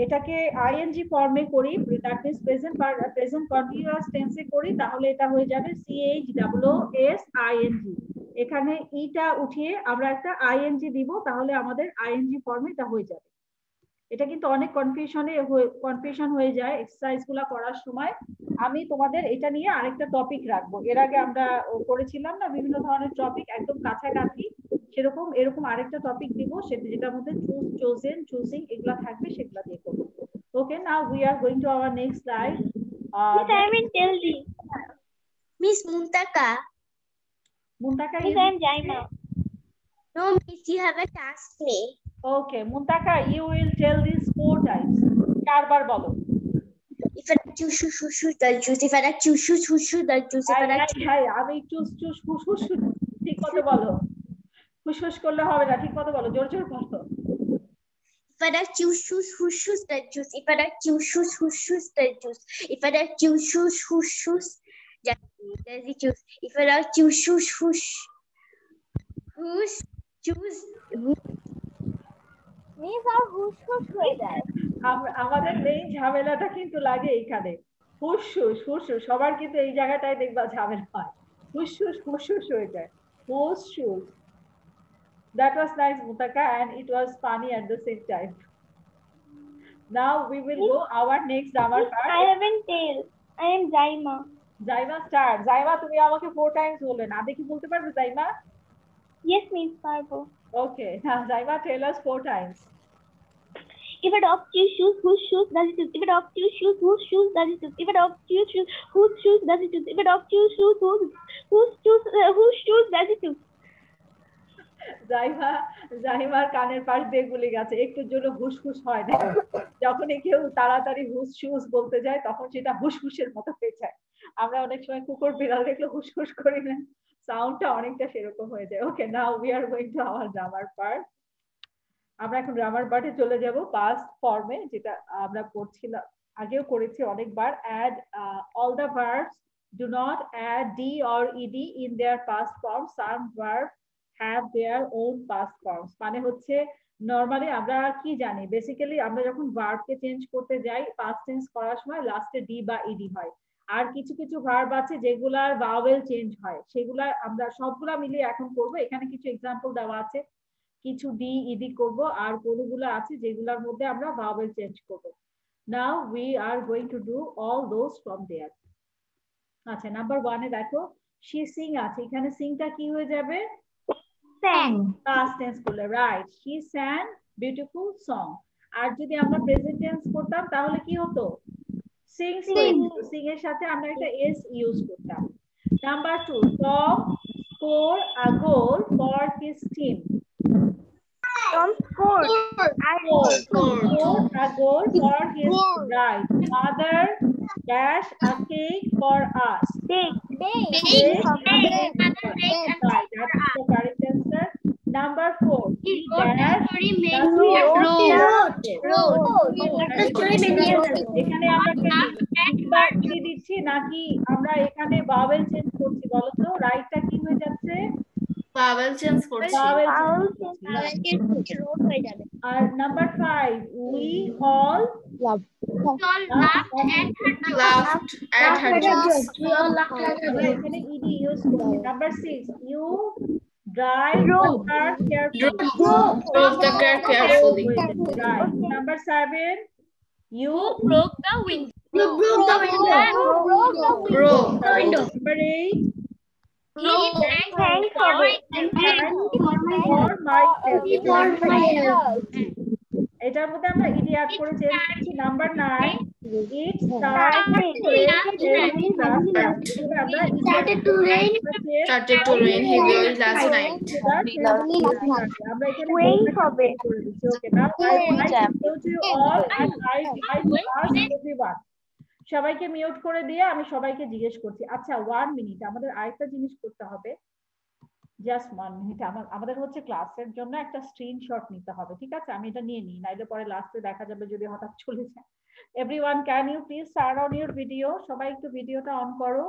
এটাকে আইএনজি ফর্মে করি, দ্যাট মিন্স প্রেজেন্ট কন্টিনিউয়াস টেন্সে করি, তাহলে এটা হয়ে যাবে CHWSING। এখানে ইটা উঠিয়ে আমরা একটা আইএনজি দিব, তাহলে আমাদের আইএনজি ফর্মে এটা হয়ে যাবে। এটা কিন্তু অনেক কনফিউশন হয়ে যায় এক্সারসাইজ গুলা করার সময়। আমি তোমাদের এটা নিয়ে আরেকটা টপিক রাখবো। এর আগে আমরা করেছিলাম না বিভিন্ন ধরনের টপিক একদম কাছাকাছি, সেরকম এরকম আরেকটা টপিক দিব, যেটার মধ্যে চুজ, চোজেন, চুজিং এগুলা থাকবে, সেগুলা দিয়ে করবো। Okay, now we are going to our next slide. Miss Muntaka. Muntaka, Miss, I am Jaima. No, Miss, you have a task play. Okay, Muntaka, you will tell this 4 times. 4 বার বলো। If I choose, then choose. If I choose, then choose. If I choose, আমি choose হুস ঠিক মতো বলো। হুস করলে হবে না, ঠিক মতো বলো, জোর জোর বলো। If I choose, then choose. If I choose, then choose. If I choose, then choose. If I choose, choose. Miss, আর হুস হয়ে যায়। আমাদের মেইন ঝামেলাটা কিন্তু লাগে এইখানে, হুস সবার কিন্তু এই জায়গাটায় দেখবা ঝামেলা হয়, হুস হয়ে যায়, হুস। That was nice, Mutaka, and it was funny at the same time. Now we will go our next grammar part. I haven't tell. I am Jaima. Jaima, start. Jaima, তুমি আমাকে 4 times বললে না, দেখি বলতে পারবে Jaima? Yes, Miss, পারবো। Okay, now Jaima, tell us 4 times. If a dog chews shoes, whose shoes does it choose? If a dog chews shoes, whose shoes does it choose? If a dog chews shoes, whose shoes does it choose? If a dog chews shoes, whose shoes does it choose? জাহিমার কানের পাশ দিয়ে গুলি গেছে, একটুর জন্য হুস হয় না। যখনই কেউ তাড়াতাড়ি হুস শুস বলতে যায় তখন সেটা হুসের মতো হয়ে যায়। আমরা অনেক সময় কুকুর বিড়াল দেখলে হুস করি না, সাউন্ডটা অনেকটা সেরকম হয়ে যায়। Okay, now we are going to our grammar part. আমরা এখন গ্রামার পার্টে চলে যাব পাস্ট ফর্মে, যেটা আমরা পড়ছিলাম, আগেও করেছি অনেকবার। Add all the verbs, do not add D or ED in their past form. Some verb have their own past forms। মানে হচ্ছে নরমালি আমরা কি জানি, বেসিক্যালি আমরা যখন ভার্বকে চেঞ্জ করতে যাই পাস্ট টেন্স করার সময় লাস্টে ডি বা ইডি হয়। আর কিছু কিছু ভার্ব আছে যেগুলার ভাওয়েল চেঞ্জ হয়, সেগুলা আমরা সবগুলা মিলিয়ে এখন করব। এখানে কিছু এক্সাম্পল দেওয়া আছে, কিছু ডি ইডি করব, আর কোনগুলো আছে যেগুলোর মধ্যে আমরা ভাওয়েল চেঞ্জ করব। Now we are going to do all those from there. আচ্ছা, নাম্বার 1 এ দেখো শি সিং আছে, এখানে সিংটা কি হয়ে যাবে? sang, past tense করলে, right, she sang beautiful song। আর যদি আমরা প্রেজেন্ট টেন্স করতাম তাহলে কি হতো? sings, sing এর সাথে আমরা একটা s ইউজ করতাম। Number 2, Tom scored a goal for his team। Tom scored a goal for his right. Mother dash a cake for us. Bake. That's the correct answer. Number 4, he dash এখানে আমরা কি দিচ্ছি নাকি আমরা এখানে vowel change করছি বলো তো? রাইটটা কি হয়ে যাচ্ছে? ভাওয়েল চেঞ্জ করছি। আর number 5, we all laughed at her jokes. এখানে ed ইউজ করছি। Number 6, you drive the car carefully। Right. Number 7, you broke the window. Number 8, He thanked for my help. এটার মধ্যে আমরা ইডি অ্যাড করে change করছি। Number 9, it started to rain he will last night। আমরা এখানে wait হবে। ওকে, নাও I go to you all and I ask everyone। সবাইকে mute করে দিয়ে আমি সবাইকে জিজ্ঞেস করছি। আচ্ছা, 1 মিনিট, আমাদের আরেকটা জিনিস করতে হবে। জাস্ট 1 মিনিট, আমাদের হচ্ছে ক্লাসের জন্য একটা স্ক্রিনশট নিতে হবে, ঠিক আছে? আমি এটা নিয়ে নিই, নাইলে পরে লাস্টে দেখা যাবে যদি হঠাৎ চলে যায়। Everyone can you please turn on your video? সবাই একটু ভিডিওটা অন করো।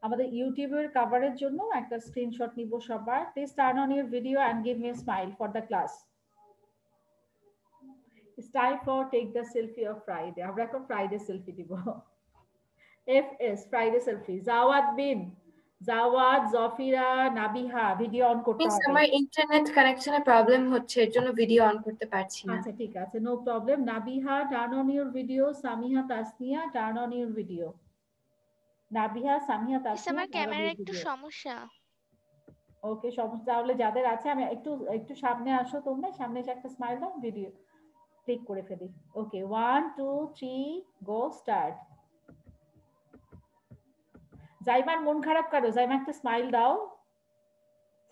আমাদের ইউটিউবের কভারের জন্য একটা স্ক্রিনশট নিব সবাই। Please turn on your video and give me a smile for the class. It's time for take the selfie of Friday. আমরা এখন ফ্রাইডে সেলফি দিব। FS Friday selfie. Jawad Bin, Jawad, Zafira, Nabiha video on করতে মিস হবে। আমার ইন্টারনেট কানেকশনে প্রবলেম হচ্ছে, এর জন্য video on করতে পারছি না। আচ্ছা ঠিক আছে, no problem. Nabiha turn on your video, Samiha, Tasnia turn on your video. Nabiha, Samiha, Tasnia আমার ক্যামেরার একটু সমস্যা। ওকে, সমস্যা তাহলে যাদের আছে, আমি একটু সামনে আসো, তোমরা সামনে এসে একটা স্মাইল দাও, ভিডিও ক্লিক করে ফেলি। ওকে 1 2 3 গো স্টার্ট। জাইমান মন খারাপ করো, জাইমা একটা স্মাইল দাও,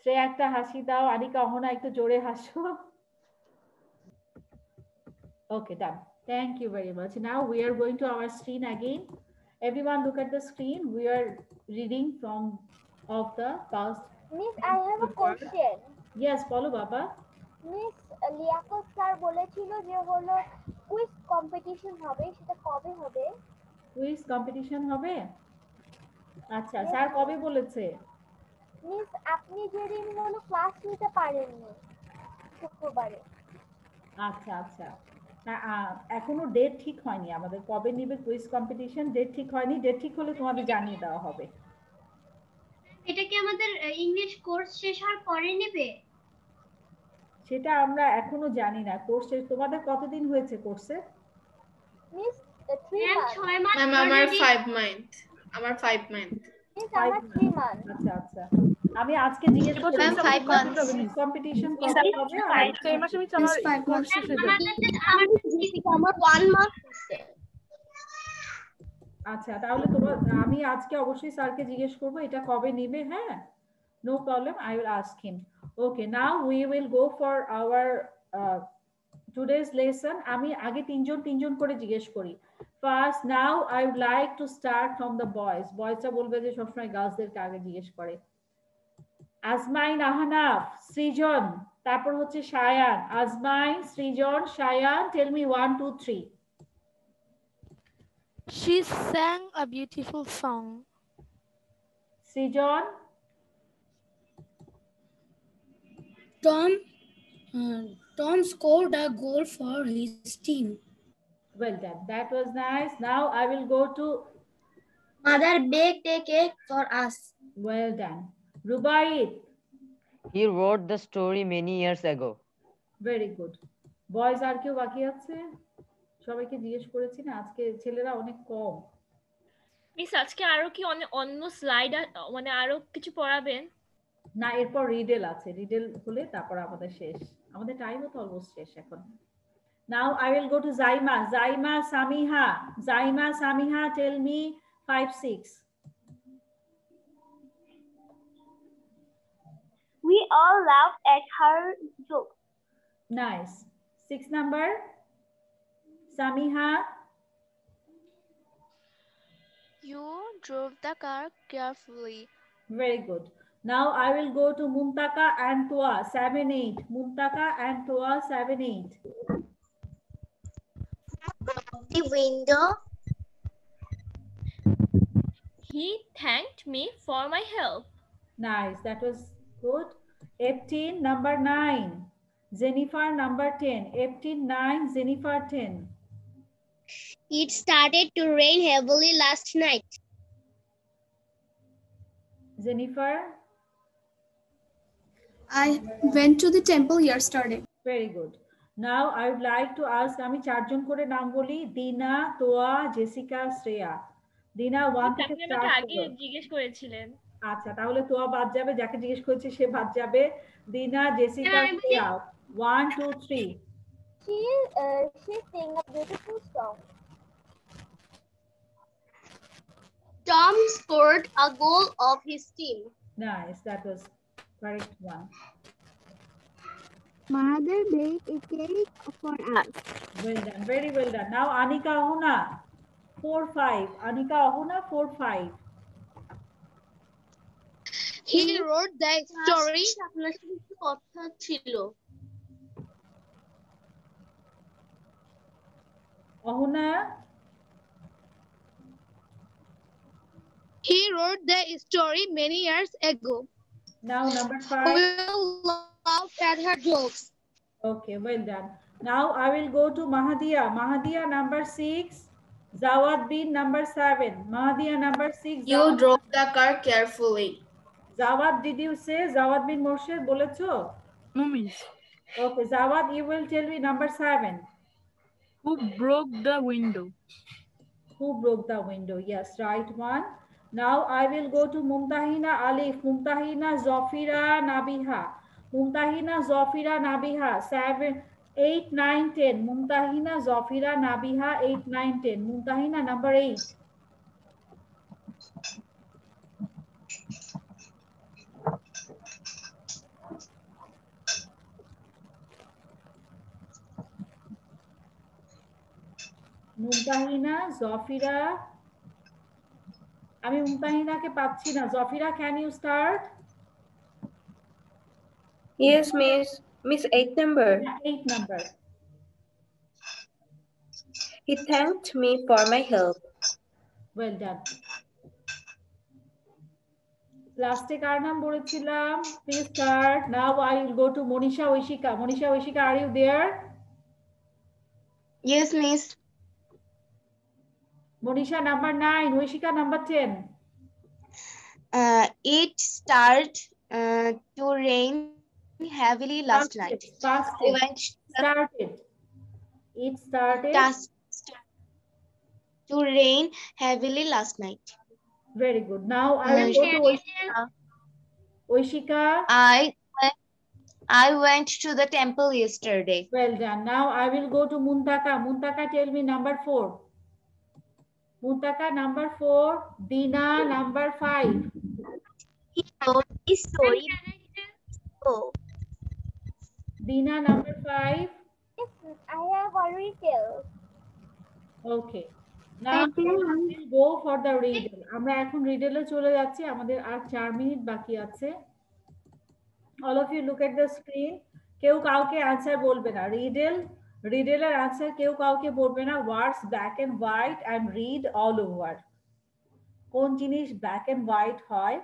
শ্রেয়া একটা হাসি দাও, আনিকা, অহনা একটু জোরে হাসো। Okay, done. Thank you very much. Now we are going to our screen again. Everyone look at the screen. We are reading from of the past. Miss, I have a question. Yes, follow Baba. Miss, Liaquat sir বলেছিল যে হলো quiz competition হবে, সেটা কবে হবে? Quiz competition হবে? আচ্ছা, sir কবে বলেছে? মিস, আপনি যেদিন হলো ক্লাস নিতে পারেননি, শুক্রবারে। আচ্ছা আচ্ছা, এখনো ডেট ঠিক হয়নি আমাদের, কবে নিবে কুইজ কম্পিটিশন ডেট ঠিক হয়নি। ডেট ঠিক হলে তোমাদের জানিয়ে দেওয়া হবে। এটা কি আমাদের ইংলিশ কোর্স শেষ হওয়ার পরে নেবে? সেটা আমরা এখনো জানি না। কোর্সে তোমাদের কতদিন হয়েছে কোর্সে? Miss 3 month. ম্যাম আমার 5 মান্থ। আমার 5 মান্থ। মিস আমার 3 মান্থ। আচ্ছা আচ্ছা, আমি আজকে জিজ্ঞেস করছি ম্যাম 5 মান্থ কম্পিটিশন কবে হবে? এই মাসে আমি আমার কোর্স শেষ হয়ে যাবে। আমার 1 মান্থ হচ্ছে। আচ্ছা, তাহলে তোমার আমি আজকে অবশ্যই স্যারকে জিজ্ঞেস করব এটা কবে নেবে। হ্যাঁ, no problem, I will ask him. Okay, now we will go for our today's lesson. আমি আগে তিনজন করে জিজ্ঞেস করি। First, now I would like to start from the boys. বয়েজটা বলবে যে সবসময় গার্লসদেরকে আগে জিজ্ঞেস করে। আজমাইন, আহনাফ, সৃজন, তারপর হচ্ছে শায়ান। আজমাইন, সৃজন, Shayan, tell me 1 2 3. She sang a beautiful song. Srijan. Tom scored a goal for his team. Well done. That was nice. Now I will go to Mother baked a cake for us. Well done. Rubaid. He wrote the story many years ago. Very good. Boys আর কেউ বাকি আছে? সবাইকে জিজ্ঞেস করেছি না, আজকে ছেলেরা অনেক কম। মিস, আজকে আরো কি অন্য স্লাইড মানে আরো কিছু পড়াবেন? না, এরপর রিডেল আছে, রিডেল হলে তারপর আমাদের শেষ। আমাদের টাইমও তো অলমোস্ট শেষ এখন। Now I will go to Zaima. Zaima, Samiha. Zaima, Samiha, tell me 5 6. We all laughed at her joke. Nice. 6 number. Samiha. You drove the car carefully. Very good. Now I will go to Mumtaka and Toa 7 8. Mumtaka and Toa 7 8. The window. He thanked me for my help. Nice, that was good. 18 number 9. Jennifer number 10. 18 9, Jennifer 10. It started to rain heavily last night. Jennifer. I went to the temple yesterday. Very good. Now I would like to ask, আমি চারজন করে নাম বলি, দিনা, তোয়া, Jessica, Shreya. দিনা 1 থেকে start আগে জিজ্ঞেস করেছিলেন। আচ্ছা, তাহলে তোয়া বাদ যাবে, যাকে জিজ্ঞেস করেছি সে বাদ যাবে। দিনা, Jessica, Shreya 1 2 3. She sang a beautiful song. Tom scored a goal of his team. Nice, that was correct one. Mother baked a cake for us. Well done, very well done. Now Anika Ahuna 4 5. Anika Ahuna 4 5. He wrote the story. আপনার সাথে একটু কথা ছিল। Ahana, He wrote the story many years ago. now number We 5. laughed at her jokes. Okay, well done. Now I will go to Mahadia. Mahadia number 6. Zawad bin number 7. Mahadia number 6. You drove the car carefully. Zawad, did you say? Zawad bin Morshed bolecho? No, miss. Okay, Zawad, you will tell me number 7. Who broke the window? Who broke the window? Yes, right one. Now I will go to Mumtahina Alif. Mumtahina Zofira Nabiha. Mumtahina Zofira Nabiha. 7, 8, 9, 10. Mumtahina Zofira Nabiha 8, 9, 10. Mumtahina number 8. Mumtahina জফিরা আমি মুমতাহিনাকে পাচ্ছি না জফিরা can you start Yes, miss 8 number. 8 number He thanked me for my help. well done লাস্টে কার নাম বলেছিলাম please start now I will go to Monisha Oishika are you there Yes, miss. Monisha number 9 Oishika number 10 It started to rain heavily last night. It started to rain heavily last night. Very good. Now I will go to Oishika. I went to the temple yesterday. Well done. Now I will go to Muntaka. Muntaka, tell me number 4. Muntaka number 4. Dina number 5. He wrote his story. Oh. Dina number 5. Yes, I have already told. Okay. Now we will go for the riddle. আমরা এখন riddle এ চলে যাচ্ছি আমাদের আর 4 minute বাকি আছে all of you look at the screen কেউ কাউকে answer বলবে না riddle এর आंसर কেউ কাউকে বলবে না words black and white and read all over কোন জিনিস black and white হয়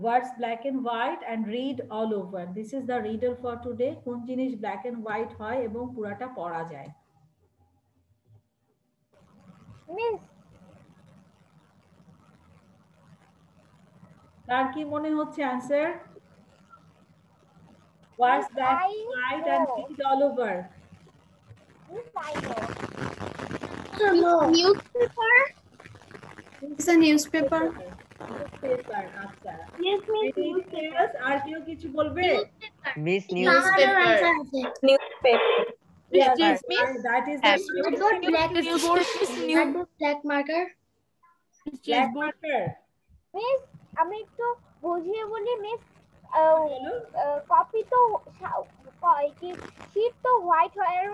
words black and white and read all over this is the riddle for today কোন জিনিস black and white হয় এবং পুরাটা পড়া যায় Miss, তার কি মনে হচ্ছে answer words black and white and read all over Miss, I know. Newspaper. It's a newspaper. আচ্ছা Yes, miss, newspaper. আর কেউ কিছু বলবে miss Newspaper. Yes, Yes, miss. That is the Black marker. black marker. Miss, আমি একটু বুঝিয়ে বলি miss copy তো কি শীট তো হোয়াইট হয় আর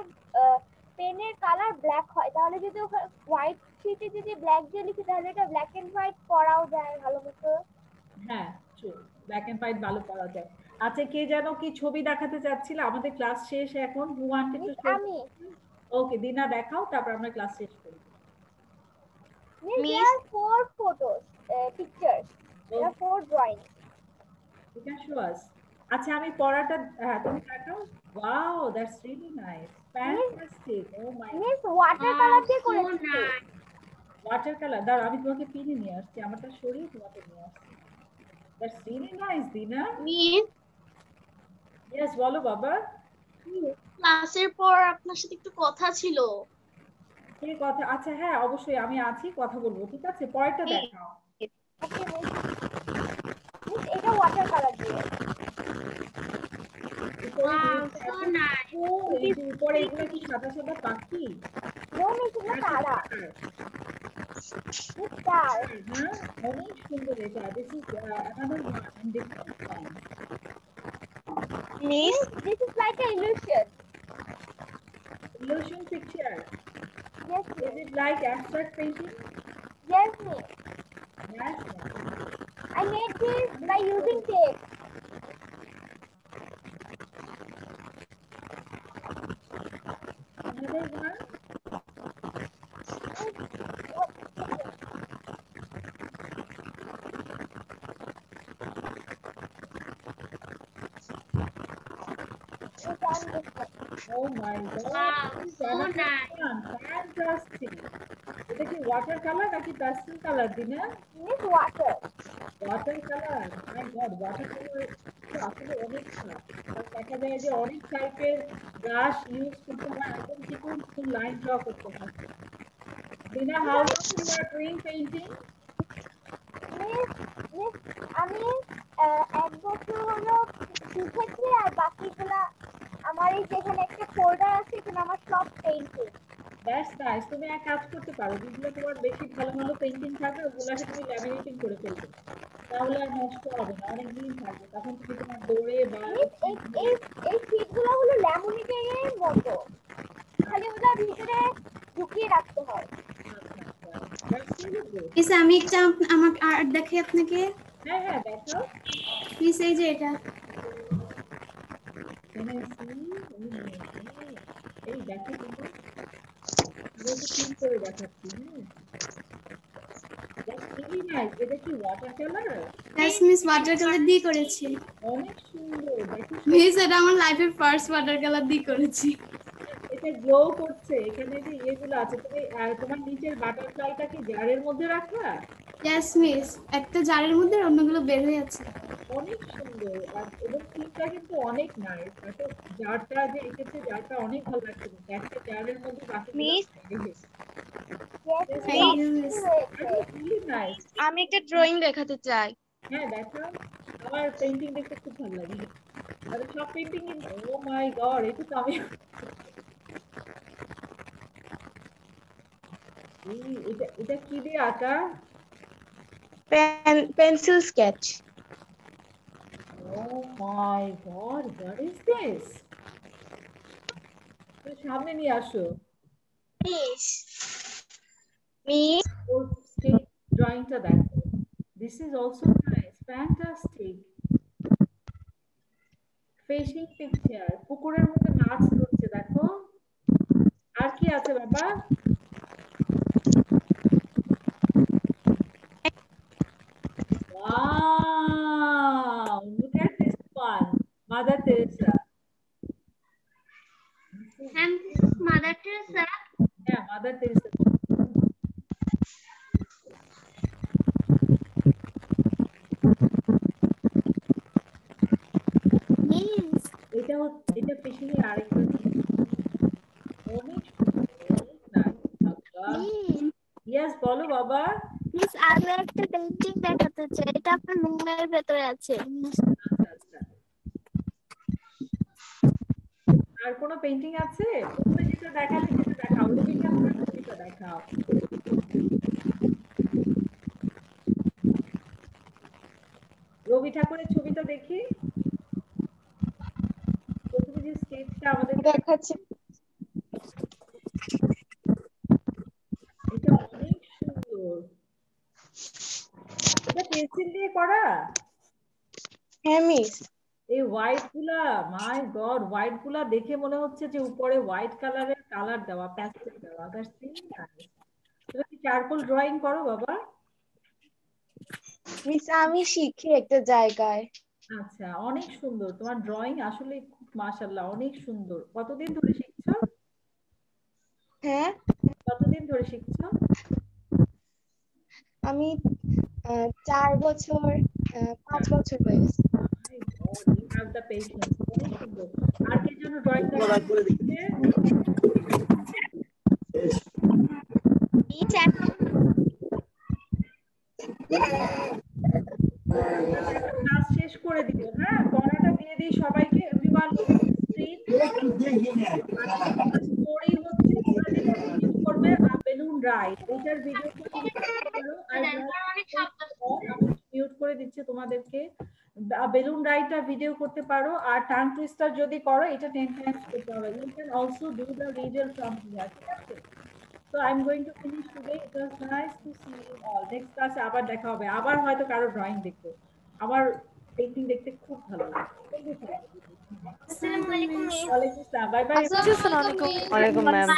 পেনের কালার ব্ল্যাক হয় তাহলে যদি হোয়াইট শীটে যদি ব্ল্যাক দিয়ে লিখি তাহলে এটা ব্ল্যাক এন্ড হোয়াইট পড়াও যায় ভালো মতো হ্যাঁ ব্ল্যাক এন্ড হোয়াইট ভালো পড়া যায় আচ্ছা কে যেন কি ছবি দেখাতে চাচ্ছিল আমাদের ক্লাস শেষ এখন who wanted to show আমি ওকে দিনা দেখাও তারপর আমরা ক্লাস শেষ করি Miss, there are 4 photos, pictures. There are 4 drawings. You can show us. আচ্ছা আমি পড়াটা তুমি দেখাও wow that's really nice fantastic oh my Miss, watercolor দিয়ে করেছি ওয়াটার কালার দাঁড়াও আমি তোমাকে পিনে নিয়ে আসছি আমারটা সরিয়ে তোমাকে নিয়ে আসছি that's really nice দিনা মিস yes বলো বাবা ক্লাসের পর আপনার সাথে একটু কথা ছিল কি কথা আচ্ছা হ্যাঁ অবশ্যই আমি আছি কথা বলবো ঠিক আছে পরেরটা দেখাও ওকে মিস এটা watercolor দিয়ে উপরে এগুলো কি সাদা সাদা পাখি নো মিস এটা তারা স্টার হ্যাঁ অনেক সুন্দর এটা this is another one different one Miss, this is like an illusion picture yes is it like abstract painting yes miss yes I using tape. Another one. Oh my god. Wow, so nice. Fantastic. এটা কি water colour নাকি pastel colour Dina? Miss water. Water colour. My god, water colour তো আসলে অনেক দেখা যায় যে অনেক টাইপের ব্রাশ ইউজ করতে হয়, একদম চিকন চিকন লাইন ড্র করতে হয়। দিনা, how long you are doing painting? Miss আমি 1 বছর হলো শিখেছি আর বাকিগুলা আমার এই যেখানে একটা ফোল্ডার আছে এখানে আমার সব পেইন্টিং। That's nice. তুমি এক কাজ করতে পারো, যেগুলো তোমার বেশি ভালো ভালো পেইন্টিং থাকবে ওগুলোকে তুমি ল্যামিনেটিং করে ফেলবে, তাহলে আর নষ্ট হবে না, অনেক দিন থাকবে। তখন তুমি তোমার দৌড়ে বা এই শীটগুলো হলো ল্যামিনেটের মতো, খালি ওটা ভিতরে ঢুকিয়ে রাখতে হয়। মিস আমি একটা আমাকে আর্ট দেখাই আপনাকে। হ্যাঁ হ্যাঁ দেখাও। মিস এই যে এটা। এই দেখো কিন্তু আমি ক্লিন করে দেখাচ্ছি। হ্যাঁ এটা কি water colour? Yes miss water colour দিয়ে করেছি। অনেক সুন্দর। মিস এটা আমার লাইফের ফার্স্ট ওয়াটার কালার দিয়ে করেছি। এটা গ্লো করছে। এখানে যে ইয়েগুলো আছে, তুমি তোমার নিচের বাটারফ্লাইটা কি জারের মধ্যে রাখা? यस মিস একটা জারের মধ্যে অন্যগুলো বের হয়ে আছে। অনেক সুন্দর। আর এবং থিমটা কিন্তু অনেক নাইস। দেখো জারটা যে এঁকেছে, জারটা অনেক ভালো লাগছে। একটা জারের মধ্যে বাকি মিস নাইস। আমি একটা ড্রয়িং দেখাতে চাই। হ্যাঁ দেখাও। আমার পেইন্টিং দেখতে খুব ভালো লাগে। আর সব পেইন্টিং ও মাই গড, এটা তো আমি এটা কি দিয়ে আঁকা? Pencil sketch. Oh my god, what is this? তো সামনে নিয়ে আসো। মিস মিস ওর স্কেচ ড্রয়িংটা দেখো। This is also nice, fantastic. Fishing picture, পুকুরের মধ্যে মাছ ধরছে দেখো। আর কি আছে বাবা? Wow, look at this one. Mother Teresa. And this is Mother Teresa. Yeah, Mother Teresa. Yes. এটা ফিশিং এর আরেকটা অনেক ইয়েস বলো বাবা। মিস আরো একটা পেইন্টিং দেখাতে চাই, এটা আপনার রুমের ভেতরে আছে। আর কোনো পেইন্টিং আছে? তুমি যেটা দেখালে সেটা দেখাও। রবি ঠাকুরের ছবিটা দেখাও। রবি ঠাকুরের ছবিটা দেখি। প্রথমে যে স্কেচটা আমাদের দেখাচ্ছি। এটা অনেক সুন্দর। এটা পেন্সিল দিয়ে করা? হ্যাঁ মিস। এই হোয়াইট গুলা, মাই গড, হোয়াইট গুলা দেখে মনে হচ্ছে যে উপরে হোয়াইট কালারের কালার দেওয়া, প্যাস্টেল দেওয়া। That's really nice. তুমি কি চারকোল ড্রয়িং করো বাবা? মিস আমি শিখি একটা জায়গায়। আচ্ছা, অনেক সুন্দর। তোমার ড্রয়িং আসলে খুব মাশাআল্লাহ, অনেক সুন্দর। কতদিন ধরে শিখছো? হ্যাঁ কতদিন ধরে শিখছো? আমি 4 বছর 5 বছর হয়ে গেছে। You have the patience. অনেক সুন্দর। আর কে যেন ড্রয়িং ক্লাস শেষ করে দিব। হ্যাঁ, পড়াটা দিয়ে দিই সবাইকে। এভরিওয়ান স্টোরি হচ্ছে করবে বেলুন রাইড। এটার ভিডিওটা মিউট করে দিচ্ছে তোমাদেরকে। বেলুন রাইডটা ভিডিও করতে পারো, আর টাং টুইস্টার যদি করো এটা 10 টাইমস করতে হবে। You can also do the visual from here. ঠিক আছে? So I'm going to finish today. It was nice to see you all. Next class আবার দেখা হবে। আবার হয়তো কারো ড্রয়িং দেখবো। আমার পেন্টিং দেখতে খুব ভালো লাগে। আসসালামু আলাইকুম মিস। ওয়ালাইকুম আসসালাম, বাই বাই। আসসালামু আলাইকুম। ওয়ালাইকুম ম্যাম।